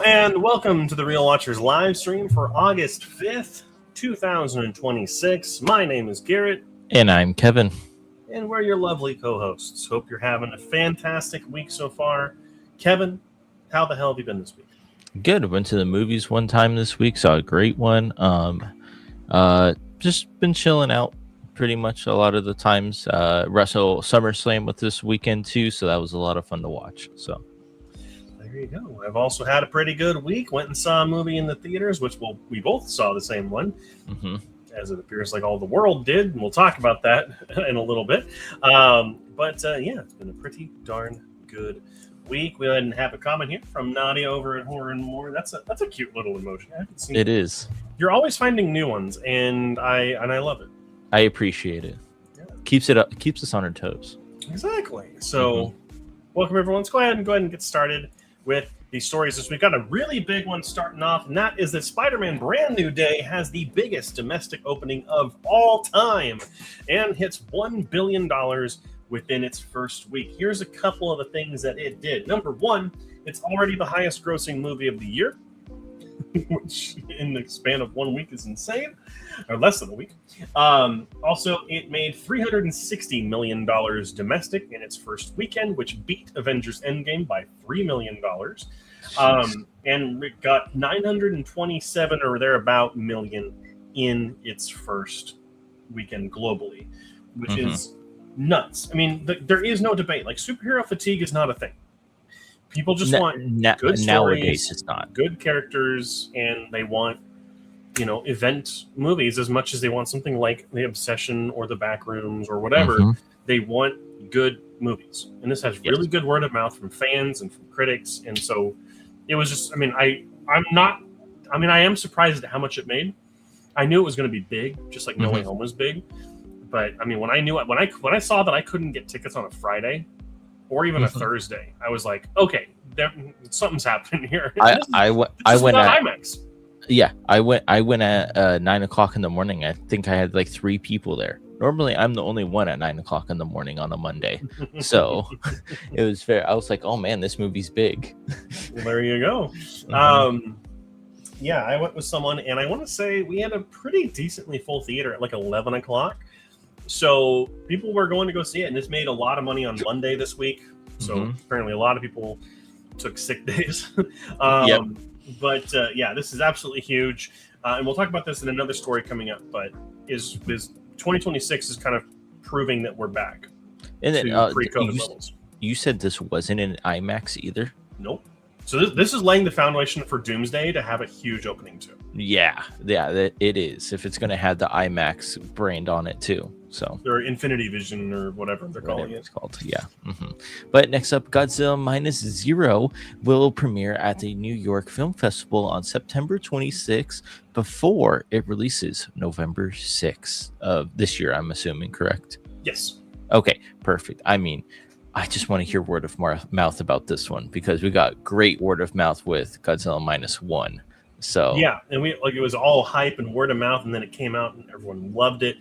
And welcome to the Real Watchers live stream for August 5th, 2026. My name is Garrett. And I'm Kevin. And we're your lovely co-hosts. Hope you're having a fantastic week so far. Kevin, how the hell have you been this week? Good. Went to the movies one time this week. Saw a great one. Just been chilling out pretty much a lot of the times. Wrestle SummerSlam with this weekend too, so that was a lot of fun to watch. So there you go. I've also had a pretty good week. Went and saw a movie in the theaters, which we both saw the same one, as it appears like all the world did. And we'll talk about that in a little bit. Yeah, it's been a pretty darn good week. We didn't have a comment here from Nadia over at Horror and More. That's a cute little emoji. I haven't seen it. Is. You're always finding new ones, and I love it. I appreciate it. Yeah. Keeps us on our toes. Exactly. So, welcome everyone. Let's go ahead and get started with these stories this week. Got a really big one starting off, and that is that Spider-Man Brand New Day has the biggest domestic opening of all time and hits $1 billion within its first week. Here's a couple of the things that it did. Number one, it's already the highest grossing movie of the year, which in the span of 1 week is insane, or less than a week. Also, it made $360 million domestic in its first weekend, which beat Avengers Endgame by $3 million. And it got 927 or thereabout million in its first weekend globally, which is nuts. I mean, there is no debate. Like, superhero fatigue is not a thing. People just want good stories, nowadays it's not. Good characters, and they want, event movies as much as they want something like The Obsession or The Backrooms or whatever. They want good movies. And this has really good word of mouth from fans and from critics. And so it was just, I am surprised at how much it made. I knew it was going to be big, just like No Way Home was big. But when I saw that I couldn't get tickets on a Friday or even a Thursday, I was like, okay, something's happening here. I went at IMAX. Yeah, I went at 9:00 in the morning. I think I had like 3 people there. Normally, I'm the only one at 9:00 in the morning on a Monday, so it was fair. I was like, "Oh man, this movie's big." Well, there you go. Yeah, I went with someone, and I want to say we had a pretty decently full theater at like 11 o'clock. So people were going to go see it, and this made a lot of money on Monday this week. So apparently, a lot of people took sick days. But yeah, this is absolutely huge, and we'll talk about this in another story coming up. But is 2026 is kind of proving that we're back to pre-COVID levels. You said this wasn't in IMAX either? Nope. So this is laying the foundation for Doomsday to have a huge opening too. Yeah, it is. If it's going to have the IMAX brand on it too, so or Infinity Vision or whatever they're calling it. It's called, yeah. But next up, Godzilla Minus Zero will premiere at the New York Film Festival on September 26th before it releases November 6th of this year. I'm assuming, correct? Yes. Okay, perfect. I mean, I just want to hear word of mouth about this one because we got great word of mouth with Godzilla Minus One. So yeah, and it was all hype and word of mouth, and then it came out and everyone loved it.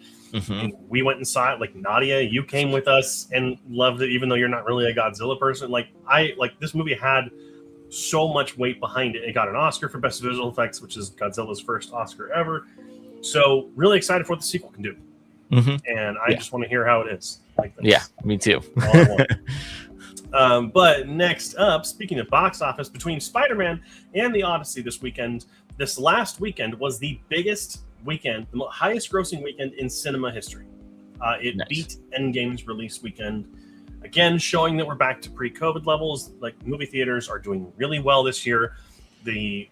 And we went and saw it. Like Nadia, you came with us and loved it, even though you're not really a Godzilla person. Like this movie had so much weight behind it. It got an Oscar for Best Visual Effects, which is Godzilla's first Oscar ever. So really excited for what the sequel can do. And I just want to hear how it is. Like this. Yeah, me too. But next up, speaking of box office, between Spider-Man and The Odyssey this last weekend was the biggest weekend, the highest grossing weekend in cinema history. It beat Endgame's release weekend. Again, showing that we're back to pre-COVID levels. Like movie theaters are doing really well this year. This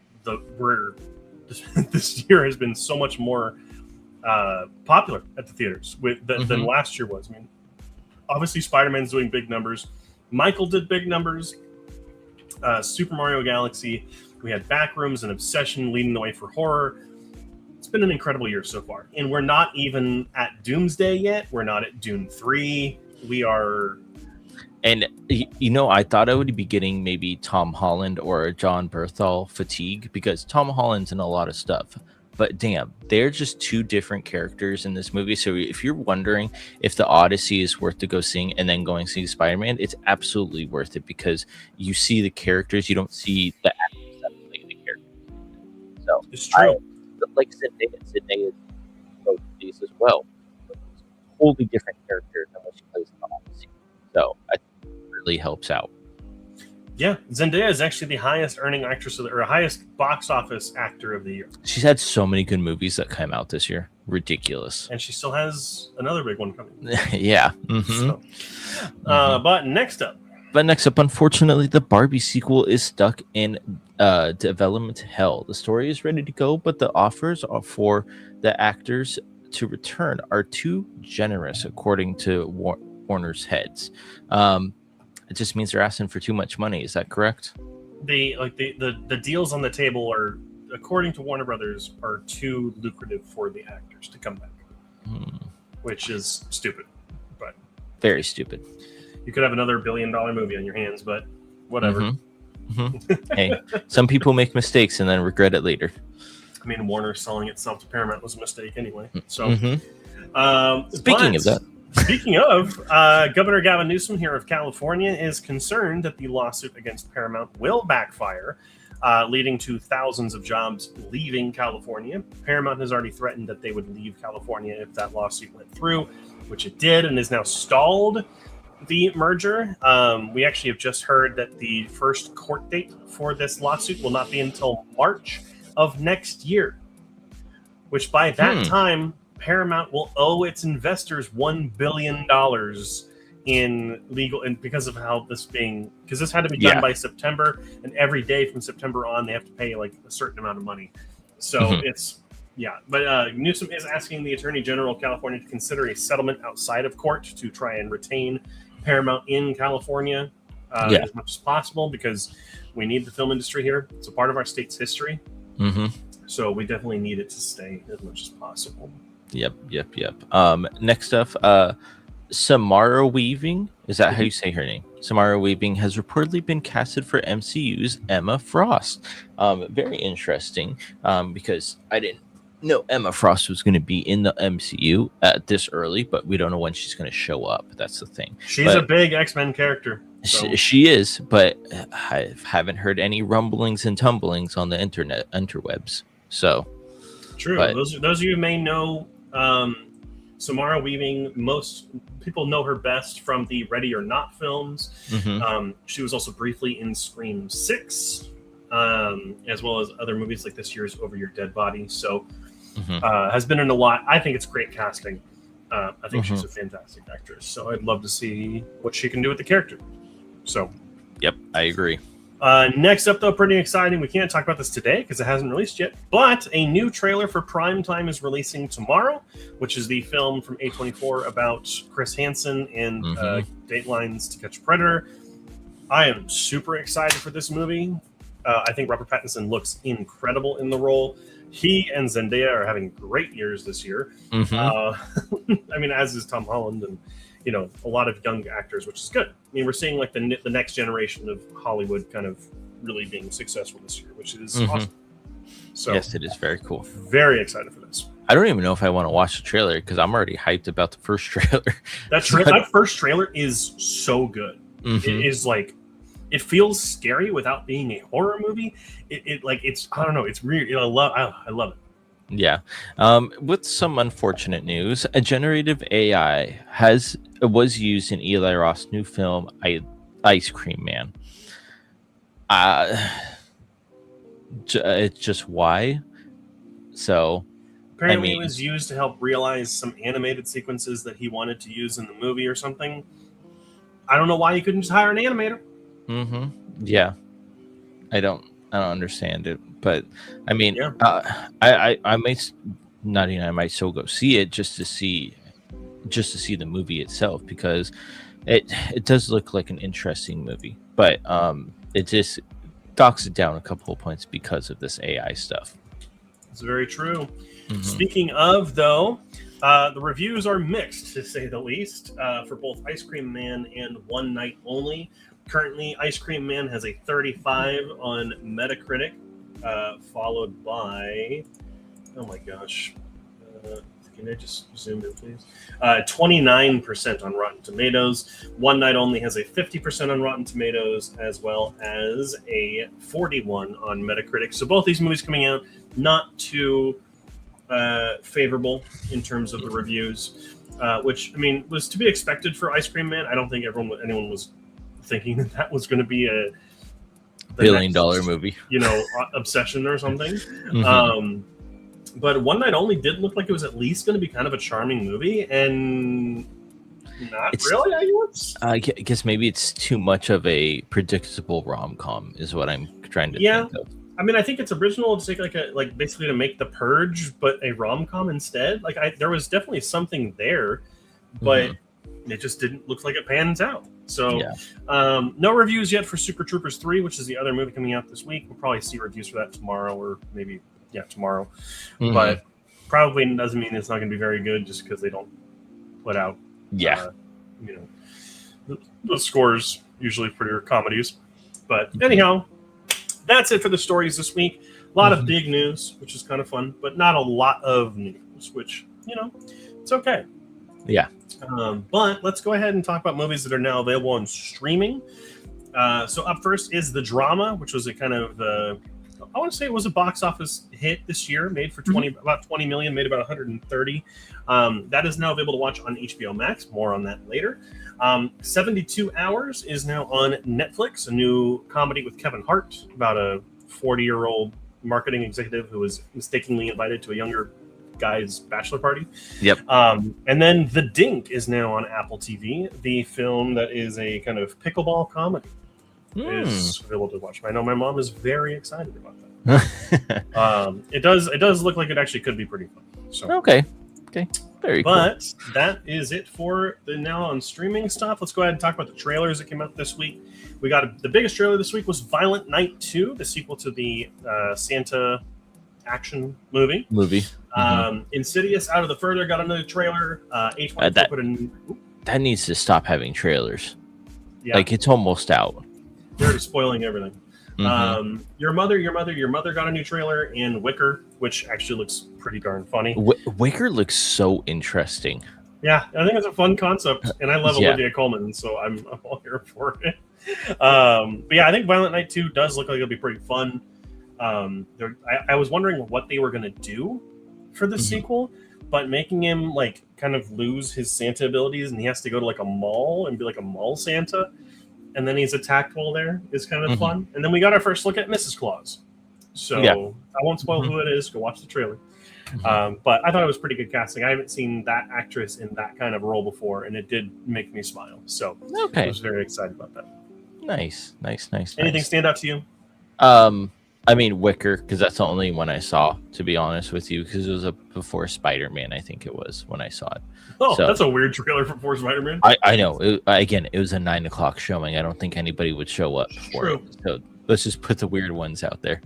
year has been so much more popular at the theaters than last year was. I mean, obviously Spider-Man's doing big numbers. Michael did big numbers. Super Mario Galaxy. We had Backrooms and Obsession leading the way for horror. It's been an incredible year so far. And we're not even at Doomsday yet. We're not at Dune 3. We are... And, I thought I would be getting maybe Tom Holland or John Bernthal fatigue because Tom Holland's in a lot of stuff. But damn, they're just two different characters in this movie. So if you're wondering if The Odyssey is worth to go seeing and then going to see Spider-Man, it's absolutely worth it because you see the characters. You don't see the actors that play the characters. So it's true. Like Zendaya is both these as well. But it's a totally different character than what she plays in The Odyssey. So I think it really helps out. Yeah, Zendaya is actually the highest earning actress or highest box office actor of the year. She's had so many good movies that came out this year. Ridiculous. And she still has another big one coming. Yeah. But next up, unfortunately, the Barbie sequel is stuck in development hell. The story is ready to go, but the offers are for the actors to return are too generous, according to Warner's heads. It just means they're asking for too much money. Is that correct? The deals on the table are, according to Warner Brothers, are too lucrative for the actors to come back, which is stupid. But very stupid. You could have another $1 billion movie on your hands, but whatever. Hey, some people make mistakes and then regret it later. I mean, Warner selling itself to Paramount was a mistake anyway. So, speaking of that. Speaking of, Governor Gavin Newsom here of California is concerned that the lawsuit against Paramount will backfire, leading to thousands of jobs leaving California. Paramount has already threatened that they would leave California if that lawsuit went through, which it did, and is now stalled the merger. We actually have just heard that the first court date for this lawsuit will not be until March of next year, which by that time, Paramount will owe its investors $1 billion in legal, and because of how this had to be done by September, and every day from September on, they have to pay like a certain amount of money. So but Newsom is asking the Attorney General of California to consider a settlement outside of court to try and retain Paramount in California as much as possible, because we need the film industry here. It's a part of our state's history. So we definitely need it to stay as much as possible. Yep. Next up, Samara Weaving, is that how you say her name? Samara Weaving has reportedly been casted for MCU's Emma Frost. Very interesting, because I didn't know Emma Frost was going to be in the MCU this early, but we don't know when she's going to show up. That's the thing. She's a big X-Men character. So. She is, but I haven't heard any rumblings and tumblings on the interwebs. So true. But, those of you who may know Samara Weaving, most people know her best from the Ready or Not films. She was also briefly in Scream 6, as well as other movies like this year's Over Your Dead Body. So has been in a lot. I think it's great casting. I think she's a fantastic actress. So I'd love to see what she can do with the character. So, yep, I agree. Next up, though, pretty exciting. We can't talk about this today because it hasn't released yet, but a new trailer for Primetime is releasing tomorrow, which is the film from A24 about Chris Hansen and Dateline's To Catch a Predator. I am super excited for this movie. I think Robert Pattinson looks incredible in the role. He and Zendaya are having great years this year. I mean, as is Tom Holland and a lot of young actors, which is good. I mean, we're seeing like the next generation of Hollywood kind of really being successful this year, which is awesome. So yes, it is very cool. Very excited for this. I don't even know if I want to watch the trailer because I'm already hyped about the first trailer. That first trailer is so good. It is like, it feels scary without being a horror movie. It's I don't know. It's weird. I love it. Yeah. With some unfortunate news, a generative AI was used in Eli Roth's new film, Ice Cream Man. It's just why. So apparently it was used to help realize some animated sequences that he wanted to use in the movie or something. I don't know why you couldn't just hire an animator. Yeah. I don't understand it, but I mean, I might I might still go see it just to see the movie itself, because it does look like an interesting movie, but it just docks it down a couple of points because of this AI stuff. It's very true. Speaking of, though, the reviews are mixed, to say the least, for both Ice Cream Man and One Night Only. Currently, Ice Cream Man has a 35 on Metacritic, followed by, oh my gosh, can I just zoom in, please? 29% on Rotten Tomatoes. One Night Only has a 50% on Rotten Tomatoes, as well as a 41 on Metacritic. So both these movies coming out not too favorable in terms of the reviews, which, I mean, was to be expected for Ice Cream Man. I don't think anyone was thinking that was going to be a billion-dollar movie, obsession or something. But One Night Only did look like it was at least going to be kind of a charming movie, and really, I guess maybe it's too much of a predictable rom-com is what I'm trying to think of. I mean, I think it's original to take basically to make The Purge, but a rom-com instead. There was definitely something there, but it just didn't look like it pans out. So, no reviews yet for Super Troopers 3, which is the other movie coming out this week. We'll probably see reviews for that tomorrow, or maybe tomorrow. But probably doesn't mean it's not going to be very good, just because they don't put out the scores usually for your comedies. But anyhow, that's it for the stories this week. A lot of big news, which is kind of fun, but not a lot of news, which it's okay. Yeah. But let's go ahead and talk about movies that are now available on streaming. So up first is The Drama, which was a kind of I want to say it was a box office hit this year, made for about 20 million, made about 130. That is now available to watch on HBO Max. More on that later. 72 Hours is now on Netflix, a new comedy with Kevin Hart about a 40-year-old marketing executive who was mistakenly invited to a younger guy's bachelor party. Yep. And then The Dink is now on Apple TV. The film that is a kind of pickleball comedy is available to watch. I know my mom is very excited about that. It does look like it actually could be pretty fun. So okay, very cool. But that is it for the now on streaming stuff. Let's go ahead and talk about the trailers that came out this week. We got the biggest trailer this week was Violent Night 2, the sequel to the Santa action movie. Insidious Out of the Further got another trailer. That needs to stop having trailers. Yeah. Like, it's almost out. They're already spoiling everything. Your Mother got a new trailer, and Wicker, which actually looks pretty darn funny. Wicker looks so interesting. Yeah, I think it's a fun concept, and I love Olivia Colman, so I'm all here for it. But yeah, I think Violent Night 2 does look like it'll be pretty fun. I was wondering what they were going to do for the sequel, but making him like kind of lose his Santa abilities, and he has to go to like a mall and be like a mall Santa, and then he's attacked while there is kind of fun. And then we got our first look at Mrs. Claus. So I won't spoil who it is. Go watch the trailer. But I thought it was pretty good casting. I haven't seen that actress in that kind of role before, and it did make me smile. So I was very excited about that. Nice. Anything stand out to you? I mean Wicker, because that's the only one I saw, to be honest with you, because it was before Spider-Man, I think it was when I saw it. Oh, so, that's a weird trailer for Spider-Man. I know. It was a 9 o'clock showing. I don't think anybody would show up for it. So let's just put the weird ones out there.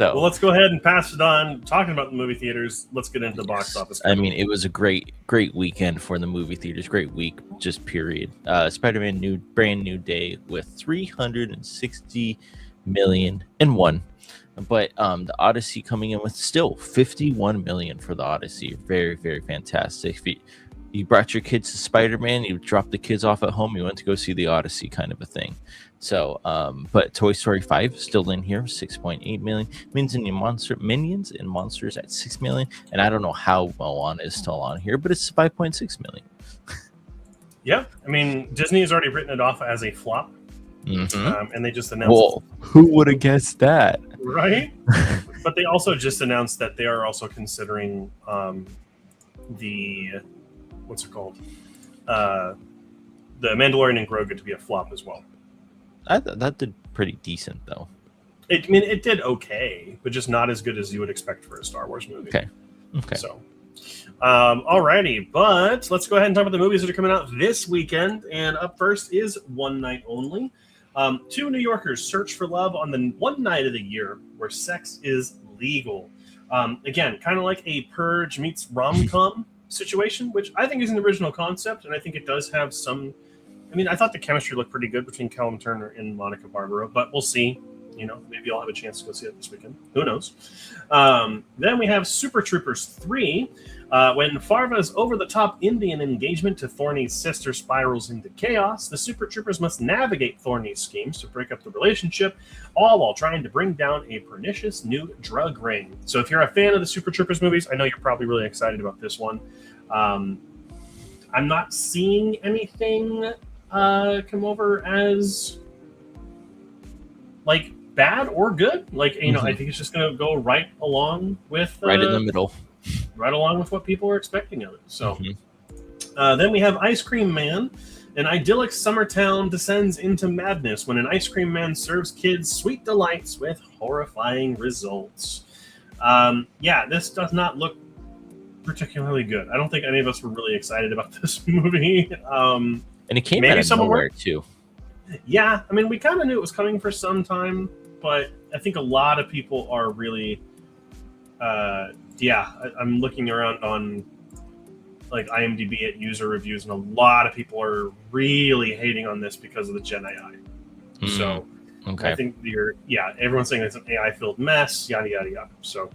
Well, let's go ahead and pass it on. Talking about the movie theaters, let's get into the box office. I mean, it was a great weekend for the movie theaters. Great week, just period. Spider-Man brand new day with 360 million and one. But the Odyssey coming in with still 51 million for the Odyssey. Very, very fantastic. If you brought your kids to Spider-Man, you dropped the kids off at home, you went to go see the Odyssey kind of a thing. So, but Toy Story 5 still in here, 6.8 million. Minions and Monsters at 6 million. And I don't know how Moana is still on here, but it's 5.6 million. Yeah, I mean, Disney has already written it off as a flop. Mm-hmm. And they just announced. Well, who would have guessed that? Right? But they also just announced that they are also considering the what's it called? The Mandalorian and Grogu to be a flop as well. That did pretty decent though. It did okay, but just not as good as you would expect for a Star Wars movie. Okay. So, alrighty, but let's go ahead and talk about the movies that are coming out this weekend. And up first is One Night Only. Two New Yorkers search for love on the one night of the year where sex is legal. Again, kind of like a Purge meets rom-com situation, which I think is an original concept, and I think it does have some. I mean, I thought the chemistry looked pretty good between Callum Turner and Monica Barbaro, but we'll see. You know, maybe I'll have a chance to go see it this weekend. Who knows? Then we have Super Troopers 3. When Farva's over-the-top Indian engagement to Thorny's sister spirals into chaos, the Super Troopers must navigate Thorny's schemes to break up the relationship, all while trying to bring down a pernicious new drug ring. So if you're a fan of the Super Troopers movies, I know you're probably really excited about this one. I'm not seeing anything come over as like bad or good. Like, you know, I think it's just going to go right along with right in the middle, right along with what people are expecting of it. So then we have Ice Cream Man. An idyllic summer town descends into madness when an ice cream man serves kids sweet delights with horrifying results. Yeah, this does not look particularly good. I don't think any of us were really excited about this movie. And it came out of nowhere too. Yeah, I mean, we kind of knew it was coming for some time, but I think a lot of people are really, I'm looking around on like IMDb at user reviews, and a lot of people are really hating on this because of the Gen AI. So I think everyone's saying it's an AI-filled mess, yada, yada, yada. So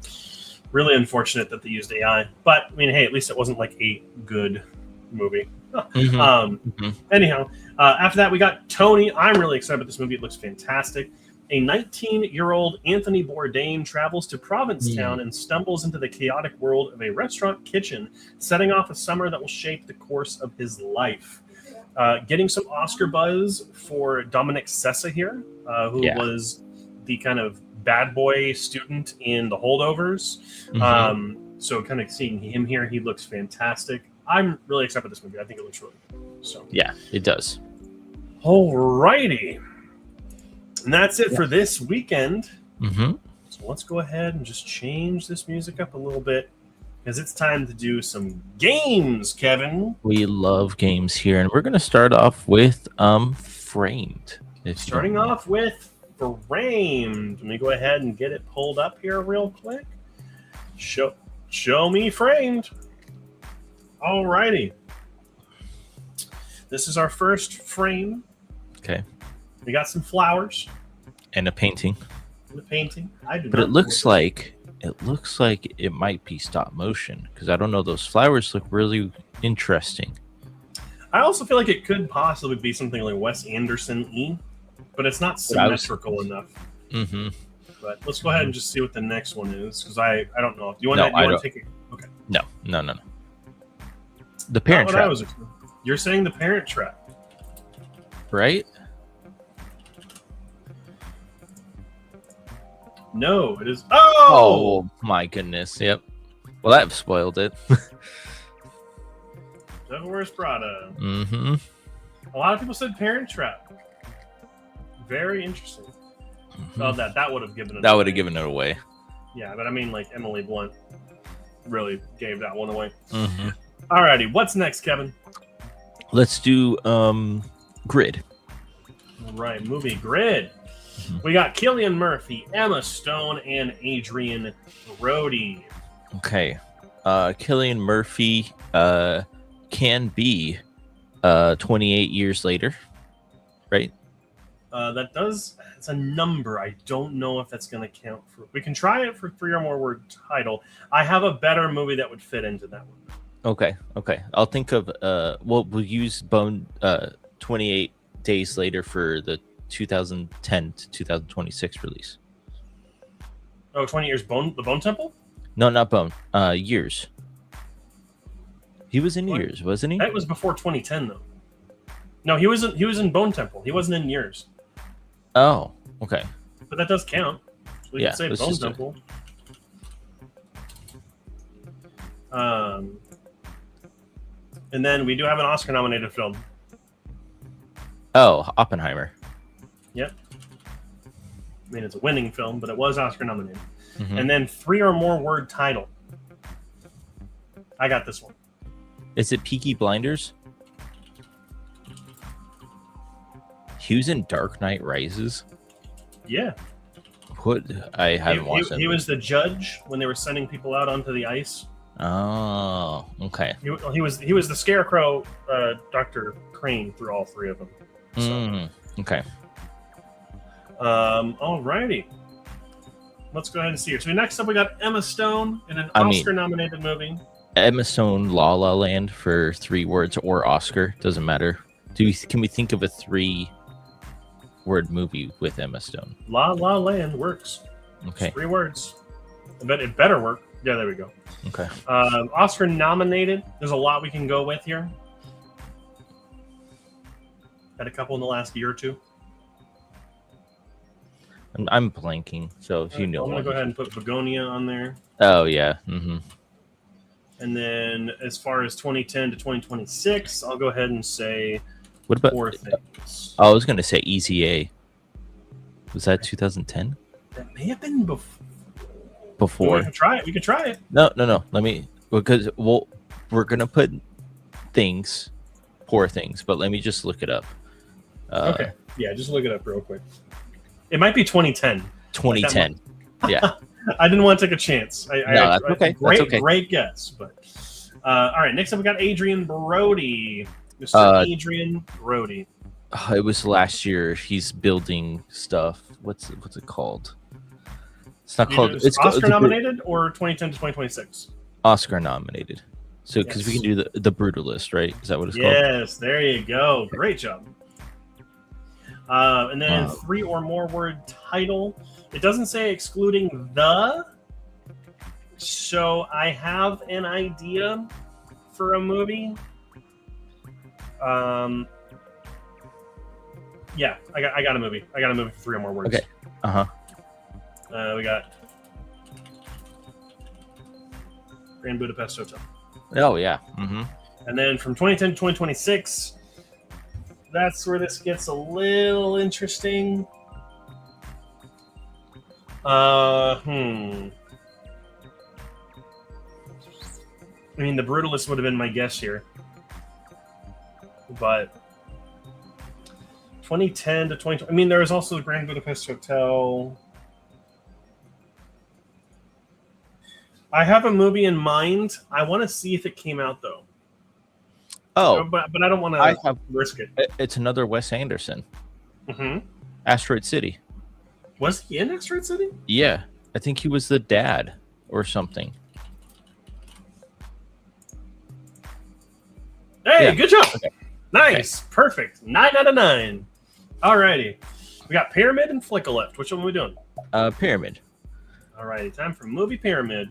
really unfortunate that they used AI, but I mean, hey, at least it wasn't like a good movie. Anyhow, after that, we got Tony. I'm really excited about this movie. It looks fantastic. A 19-year-old Anthony Bourdain travels to Provincetown and stumbles into the chaotic world of a restaurant kitchen, setting off a summer that will shape the course of his life. Getting some Oscar buzz for Dominic Sessa here, who was the kind of bad boy student in The Holdovers. So kind of seeing him here, he looks fantastic. I'm really excited about this movie. I think it looks really good. So yeah, it does. Alrighty. And that's it for this weekend. So let's go ahead and just change this music up a little bit because it's time to do some games, Kevin. We love games here, and we're going to start off with Framed. Starting off with Framed. Let me go ahead and get it pulled up here real quick. Show me Framed. Alrighty. This is our first frame. Okay. We got some flowers. And a painting. But it looks like it might be stop motion because I don't know. Those flowers look really interesting. I also feel like it could possibly be something like Wes Anderson-y, but it's not symmetrical enough. But let's go ahead and just see what the next one is because I don't know. Do you want to take it? Okay. No. The Parent Trap. You're saying The Parent Trap, right? No, it is. Oh my goodness! Yep. Well, that spoiled it. Devil Wears Prada. A lot of people said Parent Trap. Very interesting. Well, that would have given it. That would have given it away. Yeah, but I mean, like Emily Blunt really gave that one away. Mm-hmm. Alrighty, what's next, Kevin? Let's do Grid. All right, movie Grid. We got Cillian Murphy, Emma Stone, and Adrian Brody. Okay. Cillian Murphy can be 28 years later, right? It's a number. I don't know if that's going to count for. We can try it for 3 or more word title. I have a better movie that would fit into that one. Okay. I'll think of we'll use 28 days later for the 2010 to 2026 release. Oh, 20 years the Bone Temple? No, not Bone. Years. He was in What? Years, wasn't he? That was before 2010 though. No, he was in Bone Temple. He wasn't in Years. Oh, okay. But that does count. So we Yeah, can say let's Bone just do it. Temple. And then we do have an Oscar-nominated film. Oh, Oppenheimer. Yep. I mean, it's a winning film, but it was Oscar-nominated. Mm-hmm. And then 3 or more word title. I got this one. Is it Peaky Blinders? He was in Dark Knight Rises. Yeah. What? I haven't watched it. He was the judge when they were sending people out onto the ice. Oh, okay. He was the Scarecrow, Dr. Crane through all 3 of them. So, Okay. Alrighty. Let's go ahead and see here. So next up, we got Emma Stone in an Oscar-nominated movie. Emma Stone, La La Land for 3 words or Oscar, doesn't matter. Can we think of a 3-word movie with Emma Stone? La La Land works. Okay. It's 3 words. I bet it better work. Yeah, there we go. Okay. Oscar-nominated. There's a lot we can go with here. Had a couple in the last year or 2. I'm blanking, so if you know. I'm going to go ahead and put Begonia on there. Oh, yeah. Mm-hmm. And then as far as 2010 to 2026, I'll go ahead and say What about 4 things. I was going to say Easy A. Was that 2010? That may have been before. Before. We can try it. We can try it. No. Because we're going to put poor things, but let me just look it up. Okay. Yeah, just look it up real quick. It might be 2010. 2010. Yeah. I didn't want to take a chance. That's okay. Great guess. But all right, next up we got Adrian Brody. Mr. Adrian Brody. It was last year. He's building stuff. What's it called? It's not called. It's Oscar nominated or 2010 to 2026. Oscar nominated. So because we can do the Brutalist, right? Is that what it's called? Yes, there you go. Great job. And then 3 or more word title. It doesn't say excluding the. So I have an idea for a movie. Yeah, I got a movie. I got a movie for 3 or more words. Okay. We got Grand Budapest Hotel. Oh yeah. Mm-hmm. And then from 2010 to 2026, that's where this gets a little interesting. I mean, The Brutalist would have been my guess here. But 2010 to 2020, I mean, there was also the Grand Budapest Hotel. I have a movie in mind. I want to see if it came out, though. Oh. But I don't want to risk it. It's another Wes Anderson. Mm-hmm. Asteroid City. Was he in Asteroid City? Yeah. I think he was the dad or something. Hey, yeah. Good job. Okay. Nice. Okay. Perfect. 9 out of 9. Alrighty. We got Pyramid and Flick left. Which one are we doing? Pyramid. Alrighty. Time for movie Pyramid.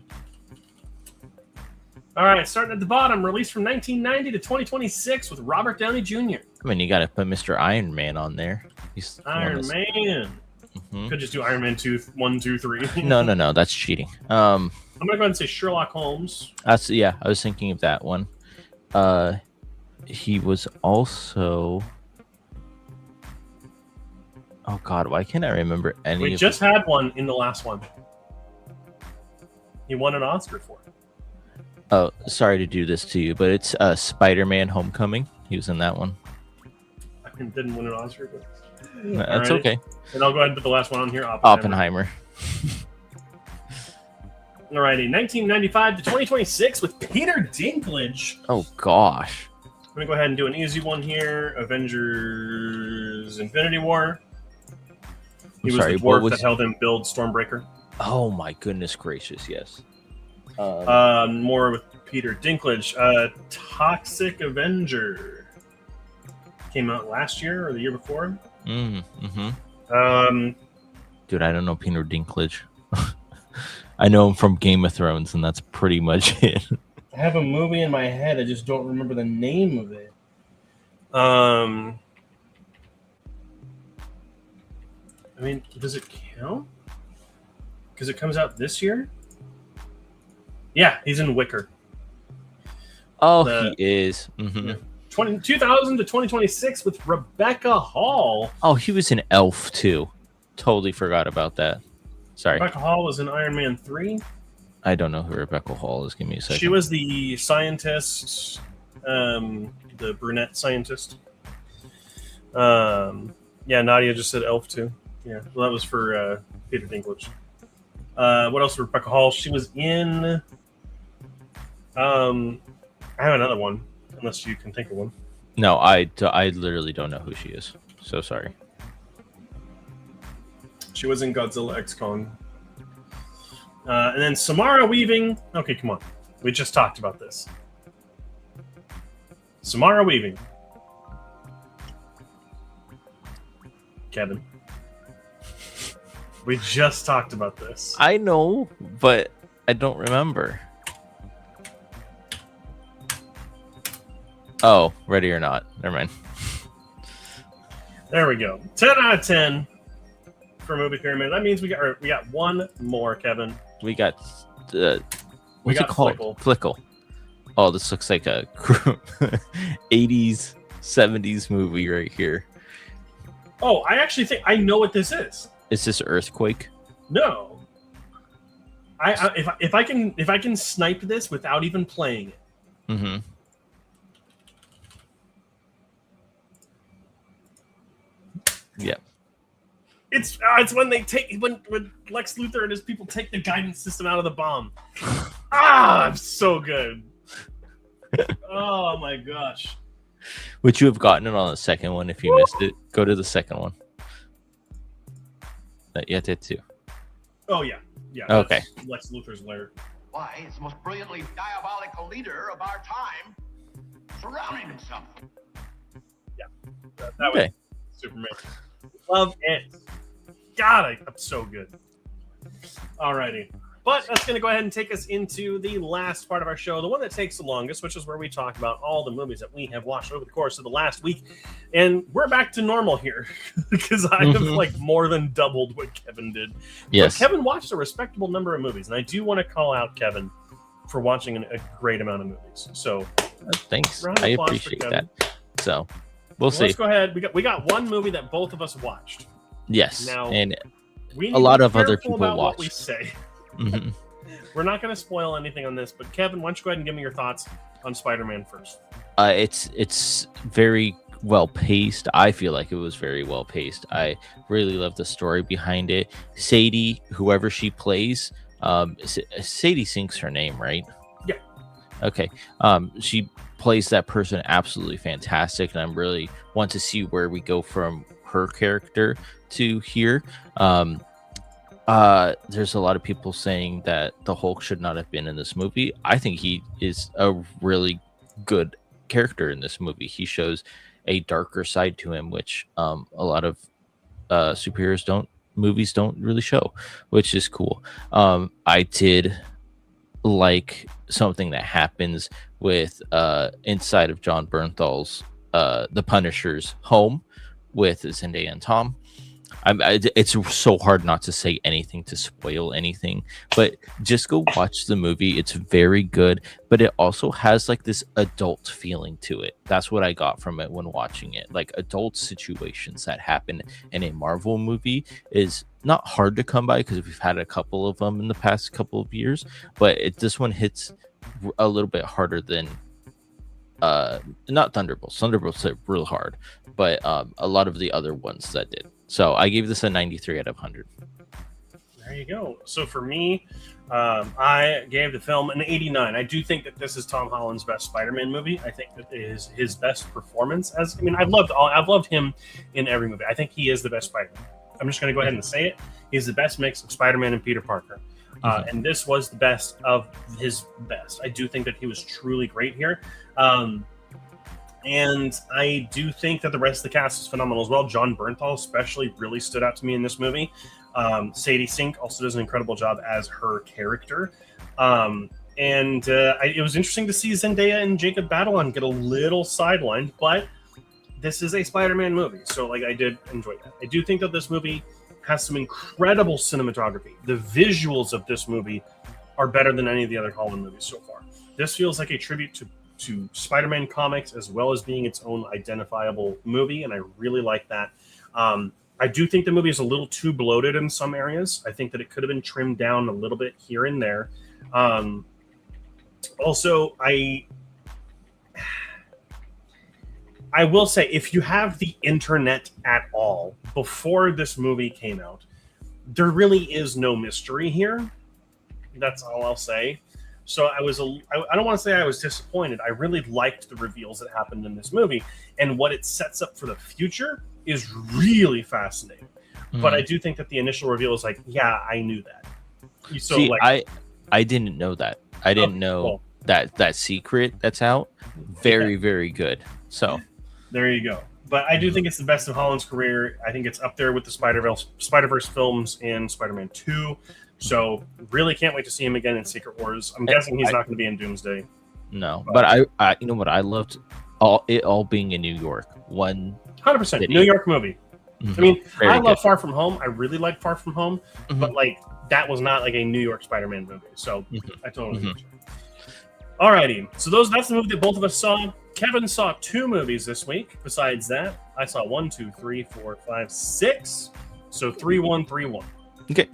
All right. Starting at the bottom. Released from 1990 to 2026 with Robert Downey Jr. I mean, you got to put Mr. Iron Man on there. He's Iron Man. Mm-hmm. Could just do Iron Man 1, 2, 3. No. That's cheating. I'm going to go ahead and say Sherlock Holmes. I was thinking of that one. He was also... Oh God, why can't I remember any? We just had one in the last one. He won an Oscar for it. Oh, sorry to do this to you, but it's Spider-Man: Homecoming. He was in that one. I didn't win an Oscar, but That's okay. And I'll go ahead and put the last one on here. Oppenheimer. Alrighty, 1995 to 2026 with Peter Dinklage. Oh gosh. I'm gonna go ahead and do an easy one here. Avengers: Infinity War. He was the dwarf that helped him build Stormbreaker. Oh my goodness gracious, yes. More with Peter Dinklage. Toxic Avenger came out last year or the year before. Dude, I don't know Peter Dinklage. I know him from Game of Thrones, and that's pretty much it. I have a movie in my head. I just don't remember the name of it. I mean, does it count? Because it comes out this year? Yeah, he's in Wicker. Oh, he is. Yeah. 2000 to 2026 with Rebecca Hall. Oh, he was in Elf, too. Totally forgot about that. Sorry. Rebecca Hall was in Iron Man 3. I don't know who Rebecca Hall is. Give me a second. She was the scientist, the brunette scientist. Yeah, Nadia just said Elf, too. Yeah, well, that was for Peter Dinklage. What else? Rebecca Hall. She was in. I have another one, unless you can think of one. No, I literally don't know who she is. So sorry. She was in Godzilla X Kong. And then Samara Weaving. Okay, come on. We just talked about this. Samara Weaving. Kevin. We just talked about this. I know, but I don't remember. Oh, Ready or Not. Never mind. There we go. 10 out of 10 for Movie Pyramid. That means we got one more, Kevin. We got what's it called? Flickle. Oh, this looks like a 80s, 70s movie right here. Oh, I actually think I know what this is. Is this Earthquake? No. If I can snipe this without even playing it. Mm-hmm. Yeah. It's when they take when Lex Luthor and his people take the guidance system out of the bomb. It's so good. Oh my gosh. Would you have gotten it on the second one if you missed it? Go to the second one. Yeah, did too. Oh yeah. Okay. Lex Luthor's lair. Why, it's the most brilliantly diabolical leader of our time, surrounding himself. Yeah. That was Superman. Love it. God, I'm so good. Alrighty. But that's going to go ahead and take us into the last part of our show, the one that takes the longest, which is where we talk about all the movies that we have watched over the course of the last week. And we're back to normal here because I have more than doubled what Kevin did. Yes. But Kevin watched a respectable number of movies, and I do want to call out Kevin for watching a great amount of movies. So thanks. I appreciate that. So we'll see. Let's go ahead. We got one movie that both of us watched. Yes. Now, and a lot of other people watched. What we say. Mm-hmm. We're not going to spoil anything on this, but Kevin, why don't you go ahead and give me your thoughts on Spider-Man first? It's very well paced. I feel like it was very well paced. I really love the story behind it. Sadie, whoever she plays, Sadie Sink's her name, right? Yeah. Okay. She plays that person absolutely fantastic, and I really want to see where we go from her character to here. There's a lot of people saying that the Hulk should not have been in this movie. I think he is a really good character in this movie. He shows a darker side to him, which a lot of superheroes movies don't really show, which is cool. I did like something that happens with inside of John Bernthal's The Punisher's home with Zendaya and Tom. It's so hard not to say anything to spoil anything, but just go watch the movie. It's very good, but it also has like this adult feeling to it. That's what I got from it when watching it. Like adult situations that happen in a Marvel movie is not hard to come by because we've had a couple of them in the past couple of years, but this one hits a little bit harder than not Thunderbolts. Thunderbolts hit real hard, but a lot of the other ones that did. So I gave this a 93 out of 100. There you go. So for me, I gave the film an 89. I do think that this is Tom Holland's best Spider-Man movie. I think that it is his best performance. I've loved him in every movie. I think he is the best Spider-Man. I'm just going to go ahead and say it. He's the best mix of Spider-Man and Peter Parker. And this was the best of his best. I do think that he was truly great here. And I do think that the rest of the cast is phenomenal as well. John Bernthal especially really stood out to me in this movie. Sadie Sink also does an incredible job as her character. It was interesting to see Zendaya and Jacob Batalon get a little sidelined, but this is a Spider-Man movie, so I did enjoy that. I do think that this movie has some incredible cinematography. The visuals of this movie are better than any of the other Holland movies so far. This feels like a tribute to Spider-Man comics as well as being its own identifiable movie, and I really like that. I do think the movie is a little too bloated in some areas. I think that it could have been trimmed down a little bit here and there. Also, I will say, if you have the internet at all before this movie came out, there really is no mystery here. That's all I'll say. So I don't want to say I was disappointed. I really liked the reveals that happened in this movie, and what it sets up for the future is really fascinating. But I do think that the initial reveal is yeah, I knew that. So see, I didn't know that. I didn't know that secret that's out. Very, very good. So there you go. But I do think it's the best of Holland's career. I think it's up there with the Spider-Verse films and Spider-Man 2. So really can't wait to see him again in Secret Wars. I'm guessing he's not going to be in Doomsday. No, but I you know what, I loved it all being in New York. 100% New York movie. I mean, I love Far From Home. I really like Far From Home, but that was not a New York Spider-Man movie. So I totally understand. Alrighty, so that's the movie that both of us saw. Kevin saw 2 movies this week. Besides that, I saw 1, 2, 3, 4, 5, 6. So 3-1, 3-1. Okay.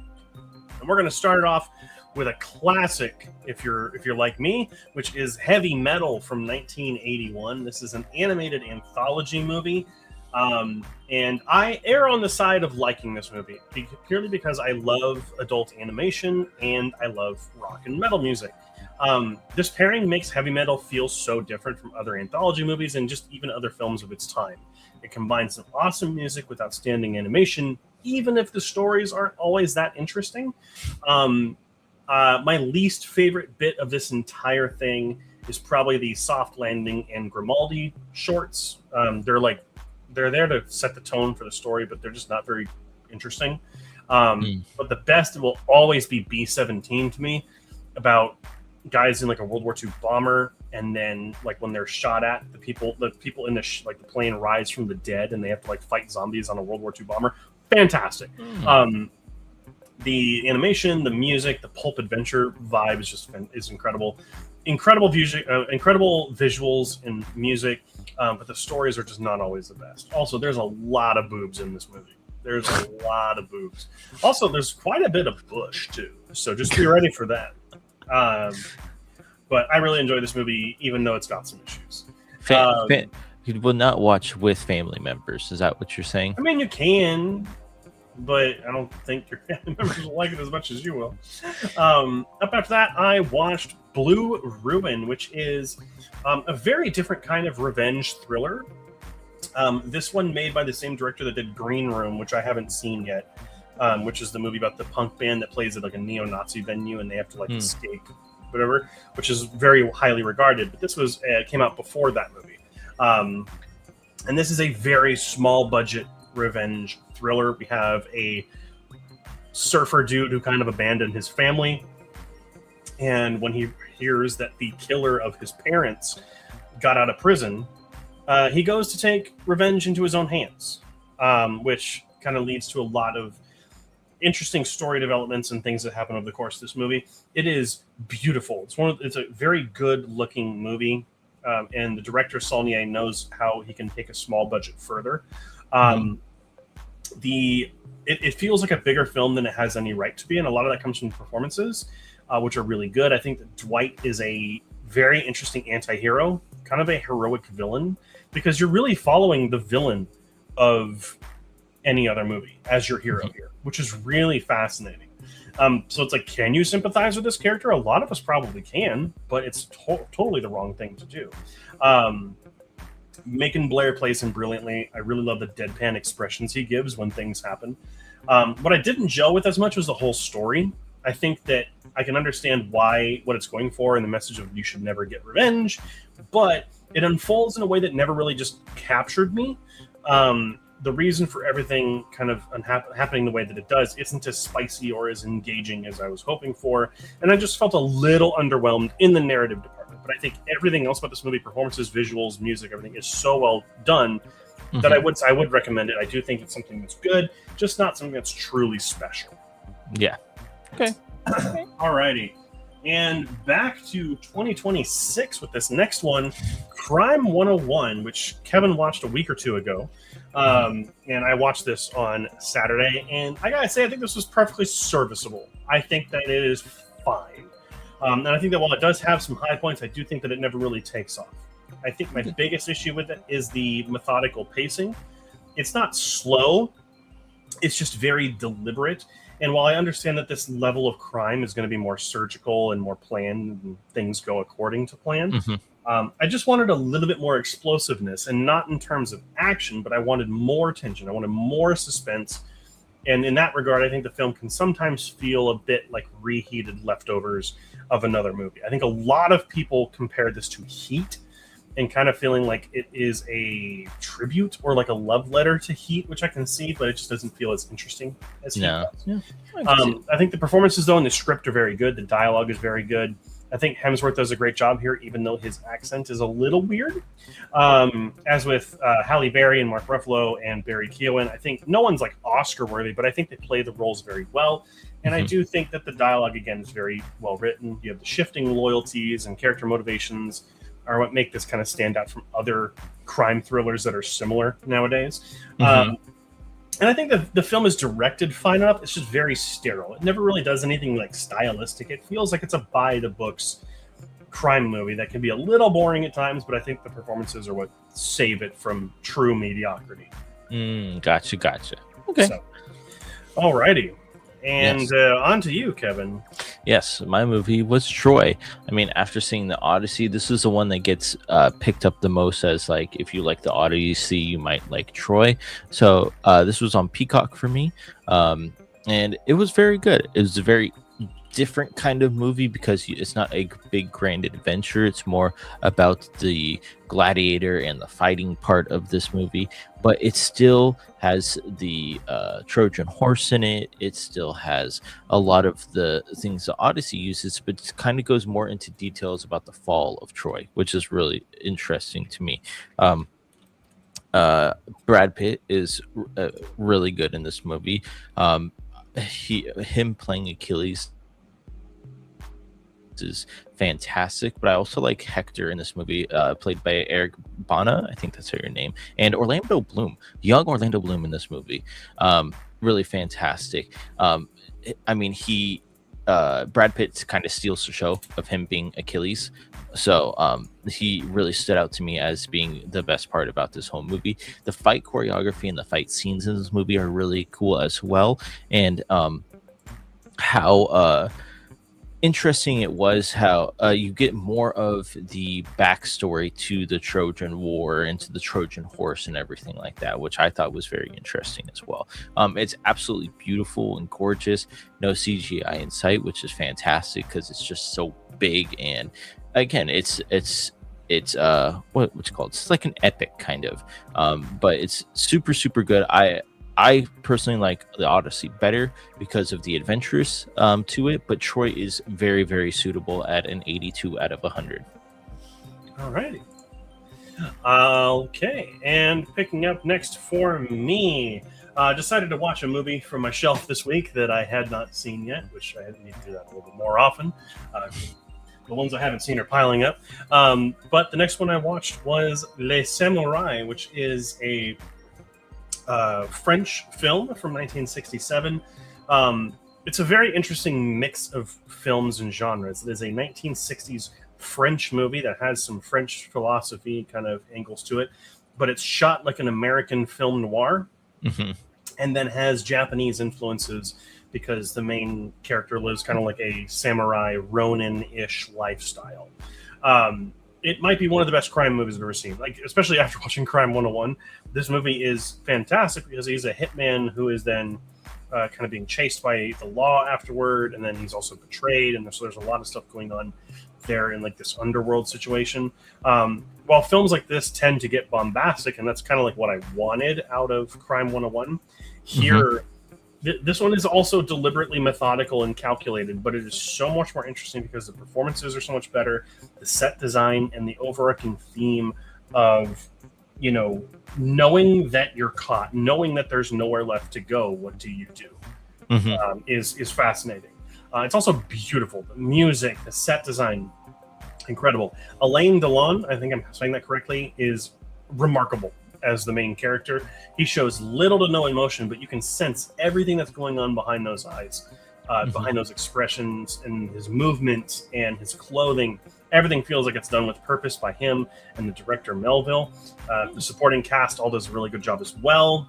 And we're going to start it off with a classic, if you're like me, which is Heavy Metal from 1981. This is an animated anthology movie. And I err on the side of liking this movie purely because I love adult animation and I love rock and metal music. This pairing makes Heavy Metal feel so different from other anthology movies and just even other films of its time. It combines some awesome music with outstanding animation, even if the stories aren't always that interesting. My least favorite bit of this entire thing is probably the Soft Landing and Grimaldi shorts. They're there to set the tone for the story, but they're just not very interesting. But the best will always be B-17 to me, about guys in a World War II bomber, and then when they're shot at, the people in the the plane rise from the dead, and they have to fight zombies on a World War II bomber. Fantastic. The animation, the music, the pulp adventure vibe is incredible. Incredible visuals and music, but the stories are just not always the best. Also, there's a lot of boobs in this movie. There's a lot of boobs. Also, there's quite a bit of bush too, so just be ready for that. But I really enjoy this movie, even though it's got some issues. You will not watch with family members. Is that what you're saying? I mean, you can, but I don't think your family members will like it as much as you will. Up after that, I watched Blue Ruin, which is a very different kind of revenge thriller. This one made by the same director that did Green Room, which I haven't seen yet, which is the movie about the punk band that plays at a neo-Nazi venue and they have to escape, whatever, which is very highly regarded. But this was came out before that movie. And this is a very small budget revenge thriller. We have a surfer dude who kind of abandoned his family, and when he hears that the killer of his parents got out of prison, he goes to take revenge into his own hands, which kind of leads to a lot of interesting story developments and things that happen over the course of this movie. It is beautiful. It's a very good looking movie, and the director Saulnier knows how he can take a small budget further. It feels like a bigger film than it has any right to be, and a lot of that comes from performances, which are really good. I think that Dwight is a very interesting anti-hero, kind of a heroic villain, because you're really following the villain of any other movie as your hero here, which is really fascinating. So it's like, can you sympathize with this character? A lot of us probably can, but it's totally the wrong thing to do. Macon Blair plays him brilliantly. I really love the deadpan expressions he gives when things happen. What I didn't gel with as much was the whole story. I think that I can understand what it's going for and the message of you should never get revenge, but it unfolds in a way that never really just captured me. The reason for everything kind of happening the way that it does isn't as spicy or as engaging as I was hoping for, and I just felt a little underwhelmed in the narrative department. But I think everything else about this movie, performances, visuals, music, everything is so well done that I would recommend it. I do think it's something that's good, just not something that's truly special. Yeah. Okay. Alrighty. And back to 2026 with this next one, Crime 101, which Kevin watched a week or two ago. And I watched this on Saturday. And I gotta say, I think this was perfectly serviceable. I think that it is fine. And I think that while it does have some high points, I do think that it never really takes off. I think my biggest issue with it is the methodical pacing. It's not slow. It's just very deliberate. And while I understand that this level of crime is going to be more surgical and more planned and things go according to plan, I just wanted a little bit more explosiveness, and not in terms of action, but I wanted more tension. I wanted more suspense. And in that regard, I think the film can sometimes feel a bit like reheated leftovers of another movie. I think a lot of people compared this to Heat, and kind of feeling like it is a tribute or like a love letter to Heat, which I can see, but it just doesn't feel as interesting as Heat does. Yeah. I think the performances, though, and the script are very good. The dialogue is very good. I think Hemsworth does a great job here, even though his accent is a little weird. As with Halle Berry and Mark Ruffalo and Barry Keoghan, I think no one's like Oscar-worthy, but I think they play the roles very well. And I do think that the dialogue, again, is very well written. You have the shifting loyalties and character motivations are what make this kind of stand out from other crime thrillers that are similar nowadays. And I think that the film is directed fine enough. It's just very sterile. It never really does anything like stylistic. It feels like it's a by-the-books crime movie that can be a little boring at times, but I think the performances are what save it from true mediocrity. Gotcha. Okay. So, alrighty. And on to you, Kevin. Yes, my movie was Troy. I mean, after seeing the Odyssey, this is the one that gets picked up the most as, like, if you like the Odyssey, you might like Troy. So this was on Peacock for me, and it was very good. It was a very different kind of movie because it's not a big grand adventure. It's more about the gladiator and the fighting part of this movie, but it still has the Trojan horse in it. It still has a lot of the things the Odyssey uses, but it kind of goes more into details about the fall of Troy, which is really interesting to me. Brad Pitt is really good in this movie. Him playing Achilles is fantastic, but I also like Hector in this movie, played by Eric Bana, I think that's her name, and Orlando Bloom, young Orlando Bloom in this movie, really fantastic. I mean, Brad Pitt kind of steals the show of him being Achilles, so he really stood out to me as being the best part about this whole movie. The fight choreography and the fight scenes in this movie are really cool as well, and how interesting it was how you get more of the backstory to the Trojan War and to the Trojan horse and everything like that, which I thought was very interesting as well. It's absolutely beautiful and gorgeous. No CGI in sight, which is fantastic because it's just so big. And again, it's what's it called? It's like an epic kind of, but it's super, super good. I personally like the Odyssey better because of the adventures to it, but Troy is very, very suitable at an 82 out of 100. All righty. Okay, and picking up next for me, Decided to watch a movie from my shelf this week that I had not seen yet, which I need to do that a little bit more often. The ones I haven't seen are piling up. But the next one I watched was Les Samurai, which is a French film from 1967. It's a very interesting mix of films and genres. It is a 1960s French movie that has some French philosophy kind of angles to it, but it's shot like an American film noir. Mm-hmm. And then has Japanese influences because the main character lives kind of like a samurai Ronin-ish lifestyle. It might be one of the best crime movies I've ever seen. Like, especially after watching Crime 101, this movie is fantastic because he's a hitman who is then kind of being chased by the law afterward, and then he's also betrayed, and so there's a lot of stuff going on there in like this underworld situation. While films like this tend to get bombastic, and that's kind of like what I wanted out of Crime 101, here, this one is also deliberately methodical and calculated, but it is so much more interesting because the performances are so much better, the set design, and the overarching theme of, you know, knowing that you're caught, knowing that there's nowhere left to go, what do you do, is fascinating. It's also beautiful. The music, the set design, incredible. Alain Delon, I think I'm saying that correctly, is remarkable as the main character. He shows little to no emotion, but you can sense everything that's going on behind those eyes, behind those expressions, and his movement and his clothing. Everything feels like it's done with purpose by him and the director Melville. The supporting cast all does a really good job as well,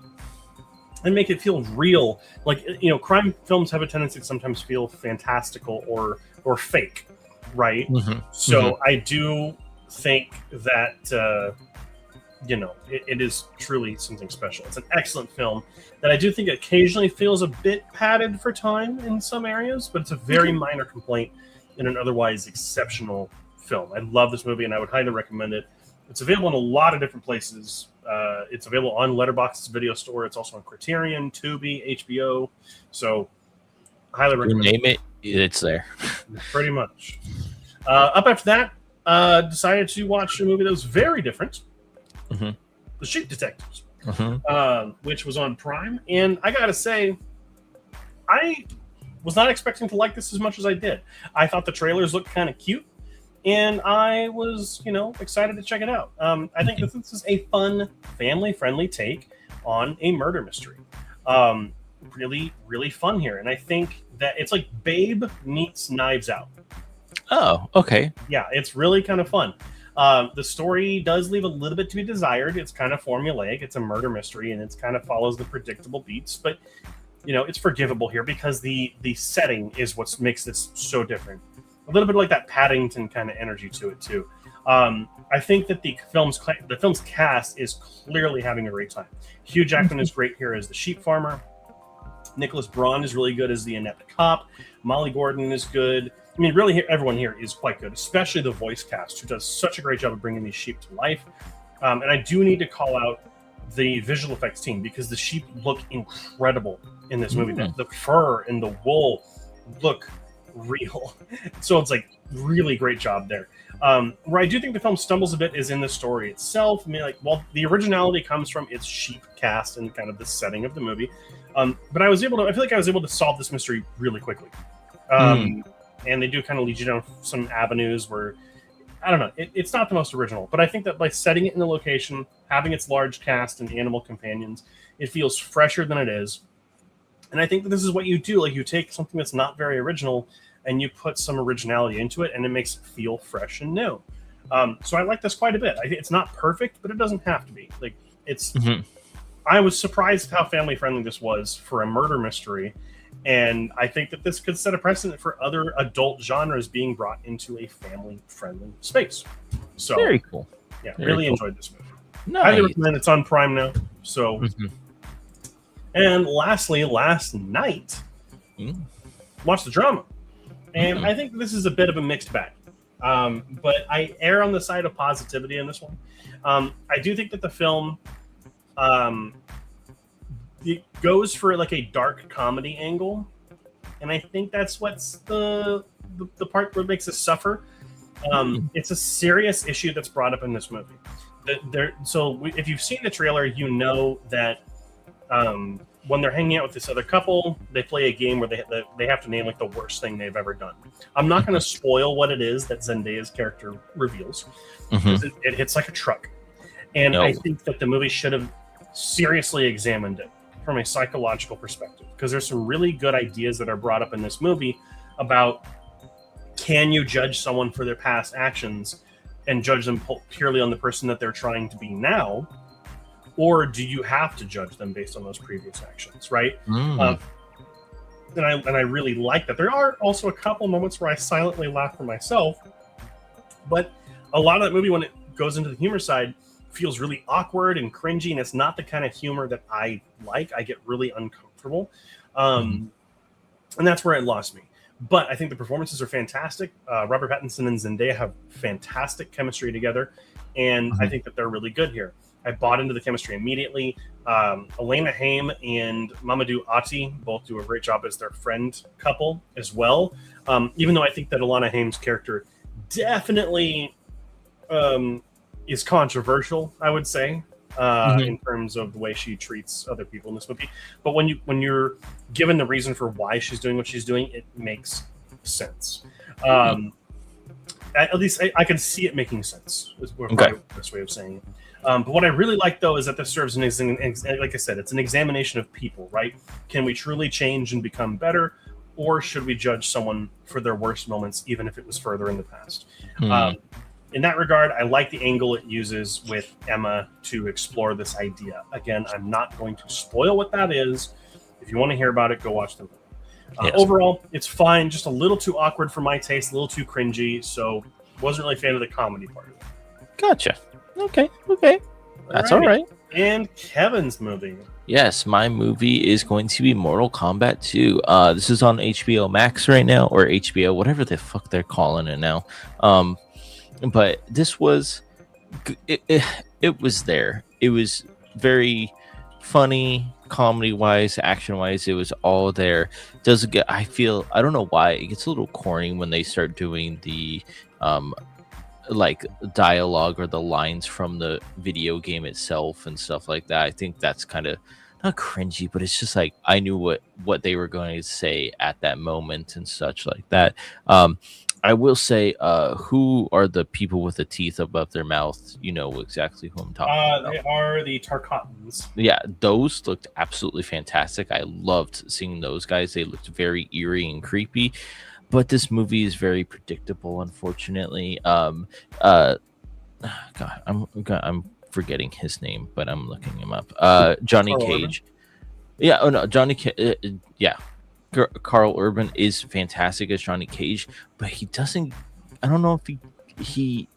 and make it feel real. Like, you know, crime films have a tendency to sometimes feel fantastical or fake, right? So I do think that you know, it is truly something special. It's an excellent film that I do think occasionally feels a bit padded for time in some areas, but it's a very minor complaint in an otherwise exceptional film. I love this movie, and I would highly recommend it. It's available in a lot of different places. It's available on Letterboxd's video store. It's also on Criterion, Tubi, HBO. So, highly recommend it. Name it, it's there. Pretty much. Up after that, decided to watch a movie that was very different. The Sheep Detectives, which was on Prime. And I gotta say, I was not expecting to like this as much as I did. I thought the trailers looked kind of cute, and I was, you know, excited to check it out. I think that this is a fun, family-friendly take on a murder mystery. Really, really fun here. And I think that it's like Babe meets Knives Out. Oh, okay. Yeah, it's really kind of fun. The story does leave a little bit to be desired. It's kind of formulaic. It's a murder mystery, and it kind of follows the predictable beats. But, you know, it's forgivable here because the setting is what makes this so different. A little bit like that Paddington kind of energy to it, too. I think that the film's cast is clearly having a great time. Hugh Jackman is great here as the sheep farmer. Nicholas Braun is really good as the inept cop. Molly Gordon is good. I mean, really, everyone here is quite good, especially the voice cast, who does such a great job of bringing these sheep to life. And I do need to call out the visual effects team because the sheep look incredible in this movie. The fur and the wool look real. So it's like really great job there. Where I do think the film stumbles a bit is in the story itself. I mean, like, well, the originality comes from its sheep cast and kind of the setting of the movie. But I feel like I was able to solve this mystery really quickly. And they do kind of lead you down some avenues where, I don't know, it's not the most original, but I think that by setting it in the location, having its large cast and animal companions, it feels fresher than it is. And I think that this is what you do. Like, you take something that's not very original and you put some originality into it, and it makes it feel fresh and new. So I like this quite a bit. I think it's not perfect, but it doesn't have to be. Like, it's. I was surprised how family friendly this was for a murder mystery. And I think that this could set a precedent for other adult genres being brought into a family-friendly space. So very cool. Yeah, really enjoyed this movie. Nice. Highly recommend. It's on Prime now. So, and lastly, last night, watched the drama, and I think this is a bit of a mixed bag. But I err on the side of positivity in this one. I do think that the film. It goes for like a dark comedy angle, and I think that's what's the part where it makes us suffer. It's a serious issue that's brought up in this movie. If you've seen the trailer, you know that when they're hanging out with this other couple, they play a game where they have to name like the worst thing they've ever done. I'm not going to spoil what it is that Zendaya's character reveals, because it hits like a truck. And I think that the movie should have seriously examined it from a psychological perspective, because there's some really good ideas that are brought up in this movie about, can you judge someone for their past actions and judge them purely on the person that they're trying to be now? Or do you have to judge them based on those previous actions, right? And I really like that. There are also a couple moments where I silently laugh for myself, but a lot of that movie, when it goes into the humor side, feels really awkward and cringy, and it's not the kind of humor that I like. I get really uncomfortable, and that's where it lost me. But I think the performances are fantastic. Robert Pattinson and Zendaya have fantastic chemistry together, and I think that they're really good here. I bought into the chemistry immediately. Elena Haim and Mamadou Ati both do a great job as their friend couple as well. Even though I think that Elena Haim's character definitely is controversial, I would say, in terms of the way she treats other people in this movie. But when you're given the reason for why she's doing what she's doing, it makes sense. At least I can see it making sense. Is probably the best way of saying it. But what I really like, though, is that this serves as like I said, it's an examination of people, right? Can we truly change and become better, or should we judge someone for their worst moments, even if it was further in the past? In that regard, I like the angle it uses with Emma to explore this idea. Again, I'm not going to spoil what that is. If you want to hear about it, go watch the movie. Overall, it's fine, just a little too awkward for my taste, a little too cringy, so wasn't really a fan of the comedy part of it. Gotcha. Okay. That's all right. And Kevin's movie. Yes, my movie is going to be Mortal Kombat 2. This is on HBO Max right now, or HBO, whatever the fuck they're calling it now. But this was, it was there. It was very funny, comedy-wise, action-wise. It was all there. Doesn't get, I don't know why, it gets a little corny when they start doing the, like dialogue or the lines from the video game itself and stuff like that. I think that's kind of not cringy, but it's just like I knew what they were going to say at that moment and such like that. I will say, who are the people with the teeth above their mouth? You know exactly who I'm talking about. They are the Tarkatans. Yeah, those looked absolutely fantastic. I loved seeing those guys. They looked very eerie and creepy. But this movie is very predictable, unfortunately. God, I'm forgetting his name, but I'm looking him up. Johnny Cage. Yeah. Oh no, Johnny. Yeah. Carl Urban is fantastic as Johnny Cage, but he doesn't. I don't know if he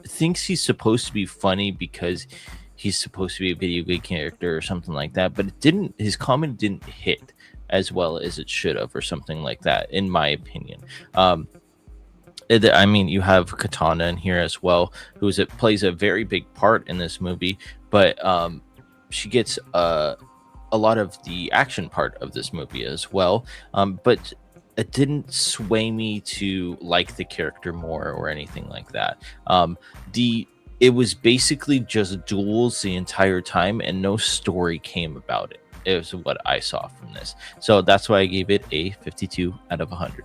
thinks he's supposed to be funny because he's supposed to be a video game character or something like that. But it didn't. His comedy didn't hit as well as it should have, or something like that, in my opinion. I mean, you have Katana in here as well, plays a very big part in this movie, but she gets a lot of the action part of this movie as well. But it didn't sway me to like the character more or anything like that. It was basically just duels the entire time, and no story came about it. It was what I saw from this. So that's why I gave it a 52 out of 100.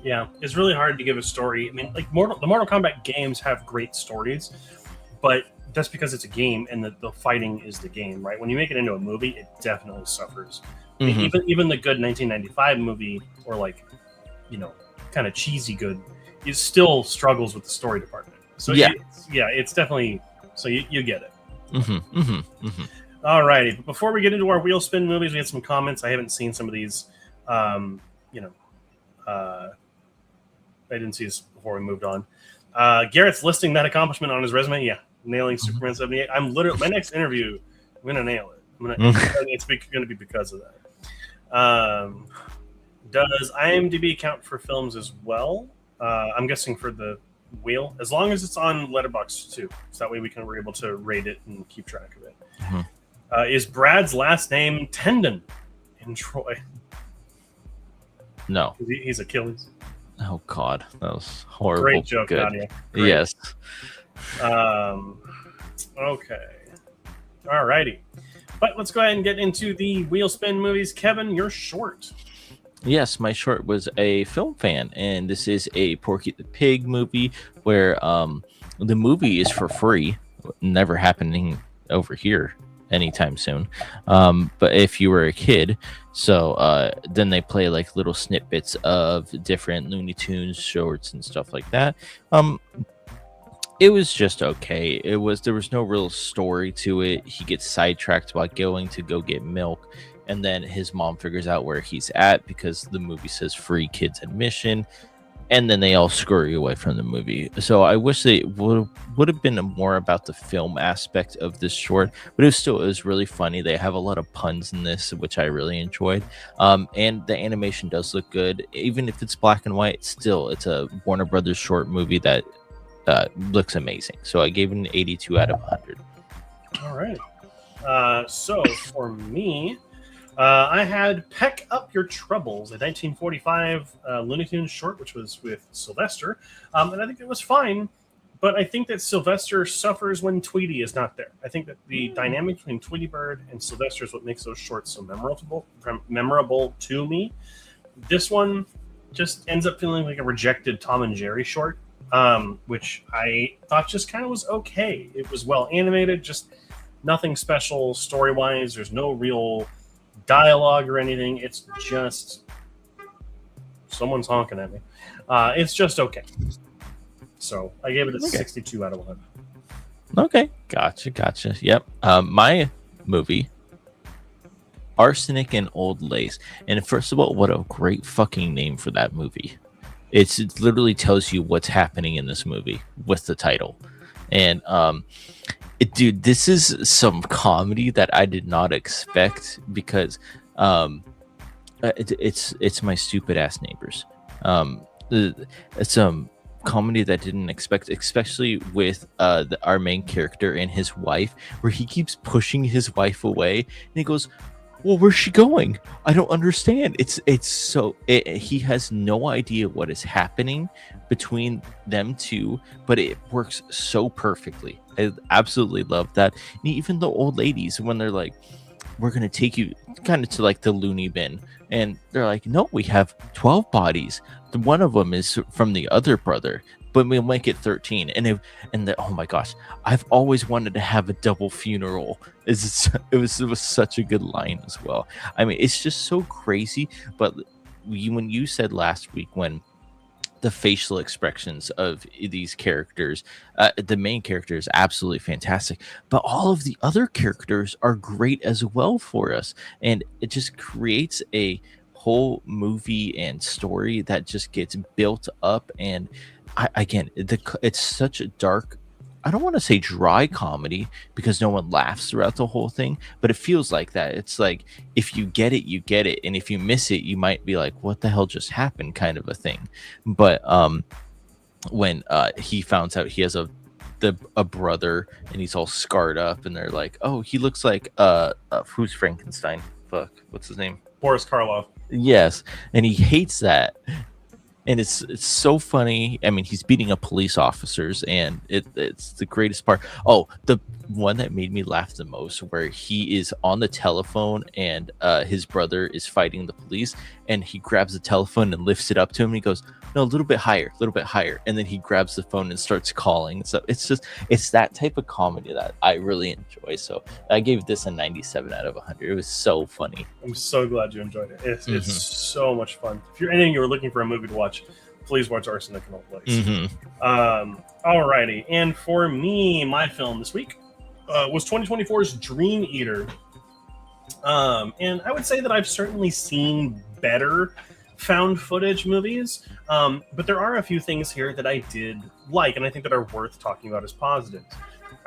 Yeah, it's really hard to give a story. I mean, like the Mortal Kombat games have great stories, but that's because it's a game and the fighting is the game, right? When you make it into a movie, it definitely suffers. I mean, even the good 1995 movie, or like, kind of cheesy good, it still struggles with the story department. So it's definitely, so you get it. Alrighty, but before we get into our wheel spin movies, we had some comments. I haven't seen some of these. I didn't see this before we moved on. Garrett's listing that accomplishment on his resume. Yeah, nailing Superman 78. I'm literally, my next interview, I'm gonna nail it. It's gonna be because of that. Does IMDb count for films as well? I'm guessing for the wheel, as long as it's on Letterboxd too, so that way we're able to rate it and keep track of it. Is Brad's last name Tendon in Troy? No. He's Achilles. Oh, God. That was horrible. Great joke, Nadia. Great. Yes. Okay. Alrighty. But let's go ahead and get into the wheel spin movies. Kevin, you're short. Yes, my short was a film fan, and this is a Porky the Pig movie where the movie is for free, never happening over here anytime soon. But if you were a kid, so then they play like little snippets of different Looney Tunes shorts and stuff like that. It was just okay. There was no real story to it. He gets sidetracked while going to go get milk, and then his mom figures out where he's at because the movie says free kids admission, and then they all scurry away from the movie. So I wish they would have been more about the film aspect of this short, but it was really funny. They have a lot of puns in this, which I really enjoyed. And the animation does look good, even if it's black and white. Still, it's a Warner Brothers short movie that looks amazing. So I gave it an 82 out of 100. All right. So for me, I had Peck Up Your Troubles, a 1945 Looney Tunes short, which was with Sylvester. And I think it was fine, but I think that Sylvester suffers when Tweety is not there. I think that the dynamic between Tweety Bird and Sylvester is what makes those shorts so memorable to me. This one just ends up feeling like a rejected Tom and Jerry short. Which I thought just kind of was okay. It was well animated, just nothing special story-wise. There's no real dialogue or anything. It's just someone's honking at me. It's just okay. So I gave it a 62 out of 100. Okay, gotcha. Yep. My movie, Arsenic and Old Lace. And first of all, what a great fucking name for that movie. It literally tells you what's happening in this movie with the title. And dude, this is some comedy that I did not expect because it's my stupid ass neighbors. It's some comedy that I didn't expect, especially with our main character and his wife, where he keeps pushing his wife away and he goes, well, where's she going? I don't understand. He has no idea what is happening between them two, but it works so perfectly. I absolutely love that. And even the old ladies, when they're like, we're going to take you kind of to like the loony bin. And they're like, no, we have 12 bodies. One of them is from the other brother, but we'll make it 13. Oh my gosh, I've always wanted to have a double funeral. It was such a good line as well. I mean, it's just so crazy. But when you said last week, when the facial expressions of these characters, the main character is absolutely fantastic, but all of the other characters are great as well for us, and it just creates a whole movie and story that just gets built up. And it's such a dark, I don't want to say dry comedy because no one laughs throughout the whole thing, but it feels like that. It's like, if you get it, you get it. And if you miss it, you might be like, what the hell just happened, kind of a thing. But when he finds out he has a brother and he's all scarred up, and they're like, oh, he looks like who's Frankenstein? Fuck, what's his name? Boris Karloff. Yes. And he hates that. And it's so funny. I mean, he's beating up police officers, and it's the greatest part. Oh, the one that made me laugh the most, where he is on the telephone and his brother is fighting the police, and he grabs the telephone and lifts it up to him. And he goes, no, a little bit higher. And then he grabs the phone and starts calling. So it's that type of comedy that I really enjoy. So I gave this a 97 out of 100. It was so funny. I'm so glad you enjoyed it. It's so much fun. If you're anything, you were looking for a movie to watch, please watch Arsenic and Old Lace. Alrighty. And for me, my film this week was 2024's Dream Eater. And I would say that I've certainly seen better found footage movies, but there are a few things here that I did like, and I think that are worth talking about as positives.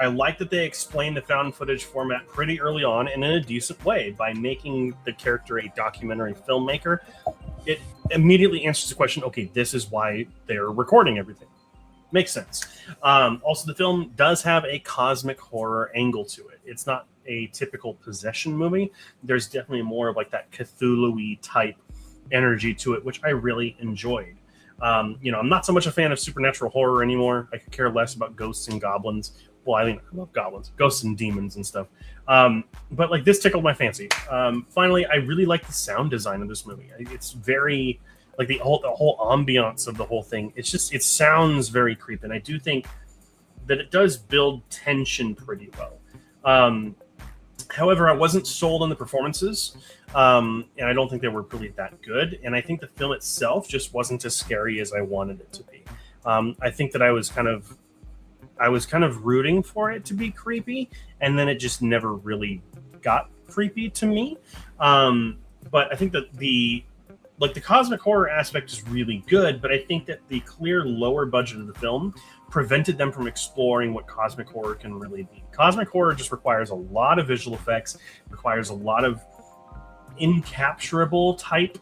I like that they explained the found footage format pretty early on and in a decent way by making the character a documentary filmmaker. It immediately answers the question, okay, this is why they're recording everything. Makes sense. Also, the film does have a cosmic horror angle to it. It's not a typical possession movie. There's definitely more of like that Cthulhu-y type energy to it, which I really enjoyed. I'm not so much a fan of supernatural horror anymore. I could care less about ghosts and goblins. Well, I mean, I love goblins, ghosts, and demons and stuff. But like this tickled my fancy. Finally, I really like the sound design of this movie. It's very like the whole ambiance of the whole thing. It sounds very creepy, and I do think that it does build tension pretty well. However, I wasn't sold on the performances, and I don't think they were really that good. And I think the film itself just wasn't as scary as I wanted it to be. I think that I was kind of rooting for it to be creepy, and then it just never really got creepy to me. But I think that the cosmic horror aspect is really good, but I think that the clear lower budget of the film prevented them from exploring what cosmic horror can really be. Cosmic horror just requires a lot of visual effects, requires a lot of incapturable type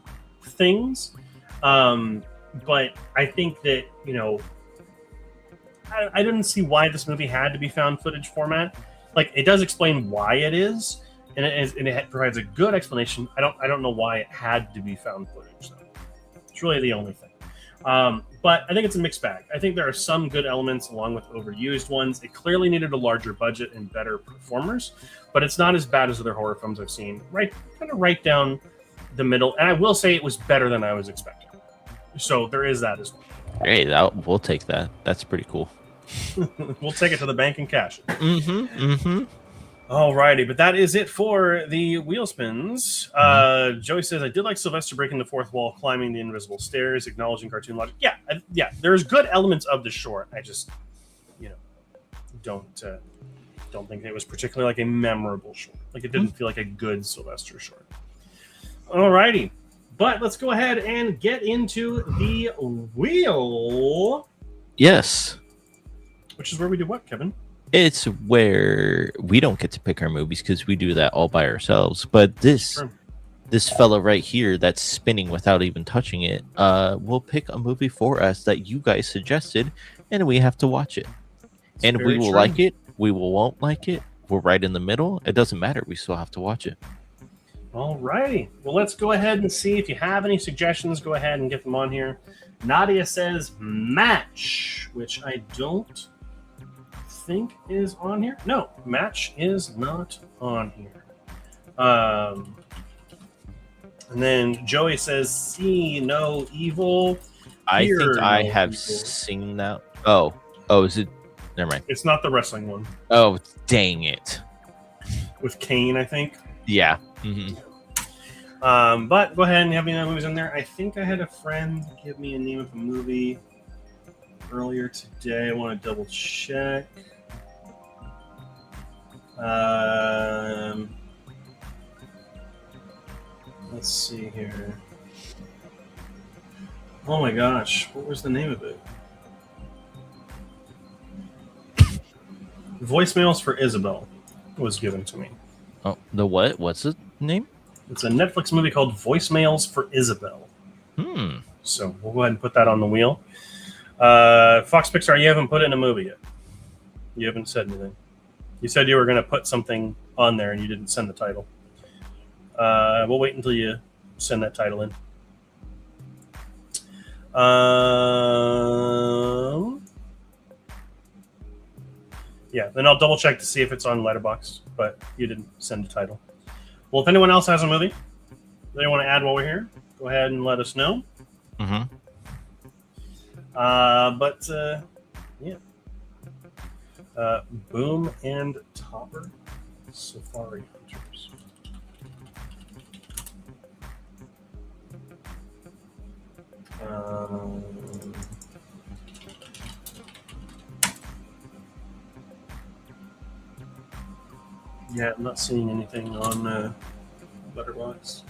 things. But I think that, I didn't see why this movie had to be found footage format. Like, it does explain why it is, and it provides a good explanation. I don't know why it had to be found footage, though. It's really the only thing. But I think it's a mixed bag. I think there are some good elements along with overused ones. It clearly needed a larger budget and better performers, but it's not as bad as other horror films I've seen. Kind of right down the middle. And I will say it was better than I was expecting. So there is that as well. Hey, we'll take that. That's pretty cool. We'll take it to the bank and cash it. Mm-hmm. Alrighty, but that is it for the wheel spins. Joey says, I did like Sylvester breaking the fourth wall, climbing the invisible stairs, acknowledging cartoon logic. Yeah, there's good elements of the short. I just, don't think it was particularly like a memorable short. Like, it didn't feel like a good Sylvester short. Alrighty, but let's go ahead and get into the wheel. Yes. Which is where we do what, Kevin? It's where we don't get to pick our movies because we do that all by ourselves. But this fella right here that's spinning without even touching it will pick a movie for us that you guys suggested, and we have to watch it. And we will like it. We won't like it. We're right in the middle. It doesn't matter. We still have to watch it. All righty. Well, let's go ahead and see if you have any suggestions. Go ahead and get them on here. Nadia says Match, which I don't think is on here. No, Match is not on here. And then Joey says See No Evil. I think I have seen that. Oh, is it? Never mind. It's not the wrestling one. Oh, dang it. With Kane, I think. Yeah. Mm-hmm. But go ahead and have any movies in there. I think I had a friend give me a name of a movie earlier today. I want to double check. Let's see here. Oh my gosh, what was the name of it? Voicemails for Isabel was given to me. Oh, the what? What's the name? It's a Netflix movie called Voicemails for Isabel. So we'll go ahead and put that on the wheel. Fox Pixar, you haven't put it in a movie yet. You haven't said anything. You said you were going to put something on there and you didn't send the title. We'll wait until you send that title in. Yeah, then I'll double check to see if it's on Letterboxd, but you didn't send the title. Well, if anyone else has a movie they want to add while we're here, go ahead and let us know. Mm-hmm. Boom and Topper, Safari Hunters. Yeah, I'm not seeing anything on Letterboxd.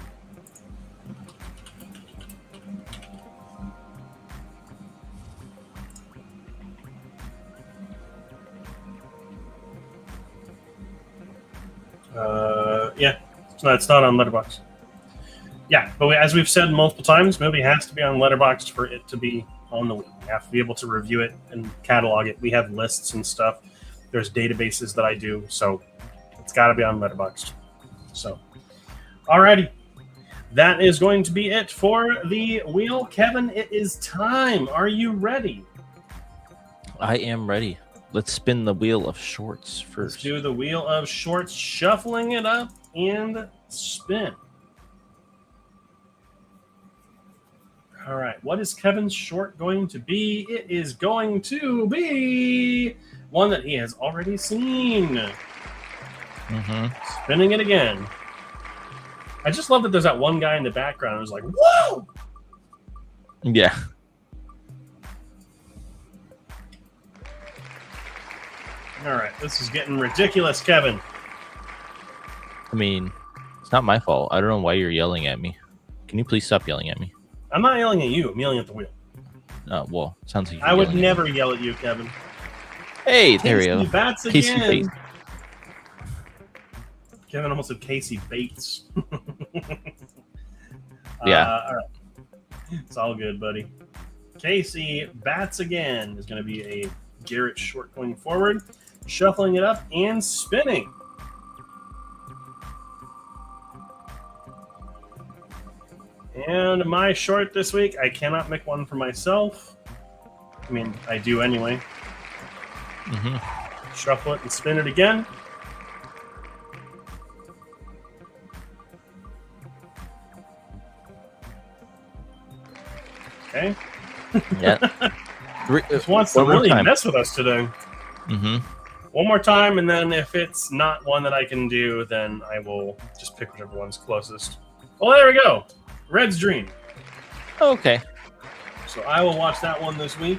Yeah, it's not on Letterboxd. Yeah, but as we've said multiple times, movie has to be on Letterboxd for it to be on the wheel. We have to be able to review it and catalog it. We have lists and stuff. There's databases that I do, so it's got to be on Letterboxd. So, alrighty. That is going to be it for the wheel. Kevin, it is time. Are you ready? I am ready. let's spin the wheel of shorts Let's first. do the wheel of shorts, shuffling it up and spin. All right, what is Kevin's short going to be? It is going to be one that he has already seen. Spinning it again. I just love that there's that one guy in the background who's like, whoa! Yeah. All right, this is getting ridiculous, Kevin. I mean, it's not my fault. I don't know why you're yelling at me. Can you please stop yelling at me? I'm not yelling at you. I'm yelling at the wheel. Oh, well, sounds like you're I would yelling at never yell at you, Kevin. me. Hey, there we Casey go. Bats Casey again. Bates. Kevin almost said Casey Bates. Yeah. All right. It's all good, buddy. Casey Bats again is going to be a Garrett short going forward, shuffling it up and spinning. And my short this week, I cannot make one for myself. I mean, I do anyway. Shuffle it and spin it again. Okay. Yeah. Just wants to One more really time. mess with us today. One more time, and then if it's not one that I can do, then I will just pick whichever one's closest. Oh, there we go. Red's Dream. Okay. So I will watch that one this week.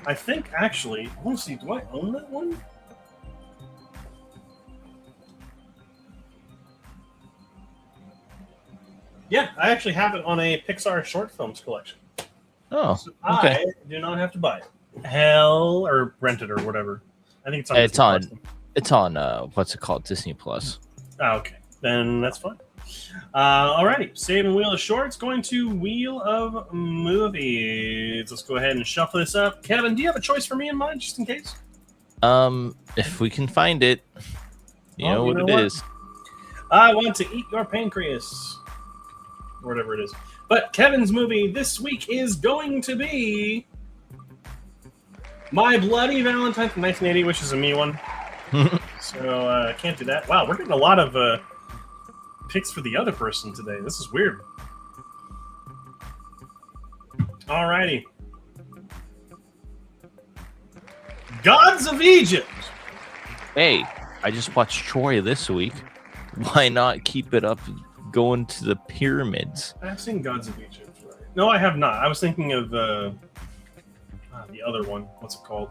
I think, actually, I want to see, do I own that one? Yeah, I actually have it on a Pixar short films collection. Oh, So okay. I do not have to buy it. Hell, or rent it or whatever. I think it's on. It's Disney on. Plus. It's on. What's it called? Disney Plus. Oh, okay, then that's fine. Alrighty, saving Wheel of Shorts, going to Wheel of Movies. Let's go ahead and shuffle this up. Kevin, do you have a choice for me in mind, just in case? If we can find it, you know what it is. I want to eat your pancreas, or whatever it is. But Kevin's movie this week is going to be My Bloody Valentine from 1980, which is a me one. So I can't do that. Wow, we're getting a lot of picks for the other person today. This is weird. Alrighty. Gods of Egypt. Hey, I just watched Troy this week. Why not keep it up going to the pyramids? I've seen Gods of Egypt. Right? No, I have not. I was thinking of the other one. What's it called?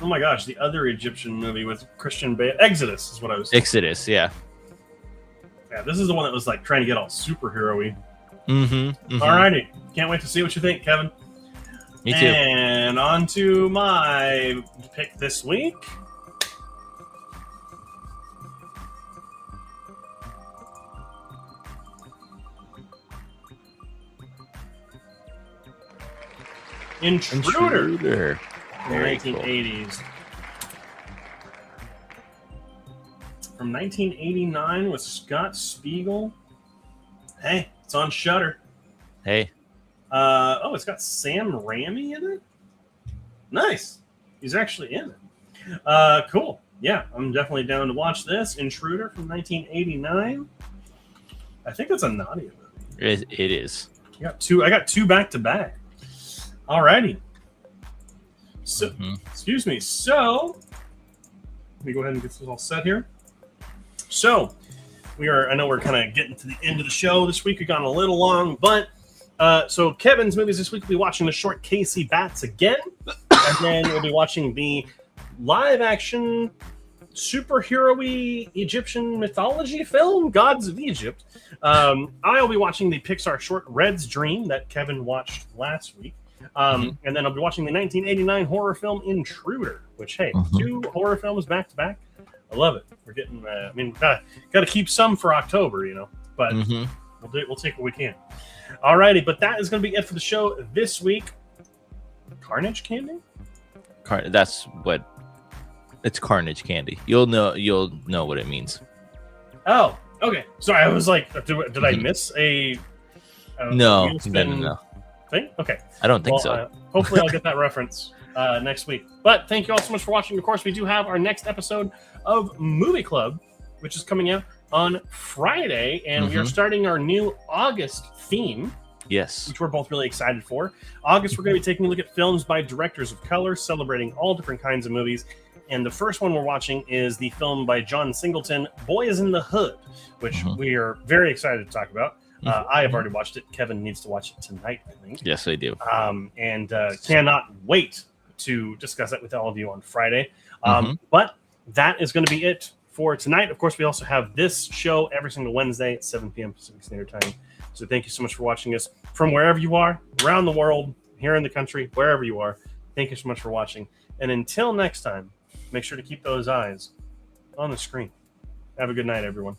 Oh my gosh, the other Egyptian movie with Christian Bale. Exodus is what I was thinking. Exodus, yeah. Yeah, this is the one that was like trying to get all superhero-y. Mm-hmm. Alrighty. Can't wait to see what you think, Kevin. Me too. And on to my pick this week. Intruder. Very From 1980s. From 1989 with Scott Spiegel. Hey, it's on Shudder. Hey. Oh, it's got Sam Raimi in it? Nice. He's actually in it. Cool. Yeah, I'm definitely down to watch this. Intruder from 1989. I think that's a Nadia movie. It is. I got two back to back. Alrighty. So, excuse me. So, let me go ahead and get this all set here. So, I know we're kind of getting to the end of the show this week. We've gone a little long, but so Kevin's movies this week, we'll be watching the short Casey Bats again, and then we'll be watching the live-action superhero-y Egyptian mythology film, Gods of Egypt. I'll be watching the Pixar short Red's Dream that Kevin watched last week. And then I'll be watching the 1989 horror film Intruder, which, hey, 2 horror films back to back. I love it. We're getting, got to keep some for October, but we'll take what we can. Alrighty, but that is going to be it for the show this week. Carnage Candy? That's what it's. Carnage Candy. You'll know what it means. Oh, okay. Sorry, I was like, did I miss a no wheel spin no thing? Okay. I don't think so. Hopefully I'll get that reference. next week. But thank you all so much for watching. Of course, we do have our next episode of Movie Club, which is coming out on Friday, and we are starting our new August theme. Yes. Which we're both really excited for. August, we're going to be taking a look at films by directors of color, celebrating all different kinds of movies. And the first one we're watching is the film by John Singleton, Boys in the Hood, which we are very excited to talk about. I have already watched it. Kevin needs to watch it tonight, I think. Yes, I do. And cannot wait to discuss that with all of you on Friday. But that is going to be it for tonight. Of course, we also have this show every single Wednesday at 7 p.m. Pacific Standard Time. So thank you so much for watching us from wherever you are, around the world, here in the country, wherever you are. Thank you so much for watching. And until next time, make sure to keep those eyes on the screen. Have a good night, everyone.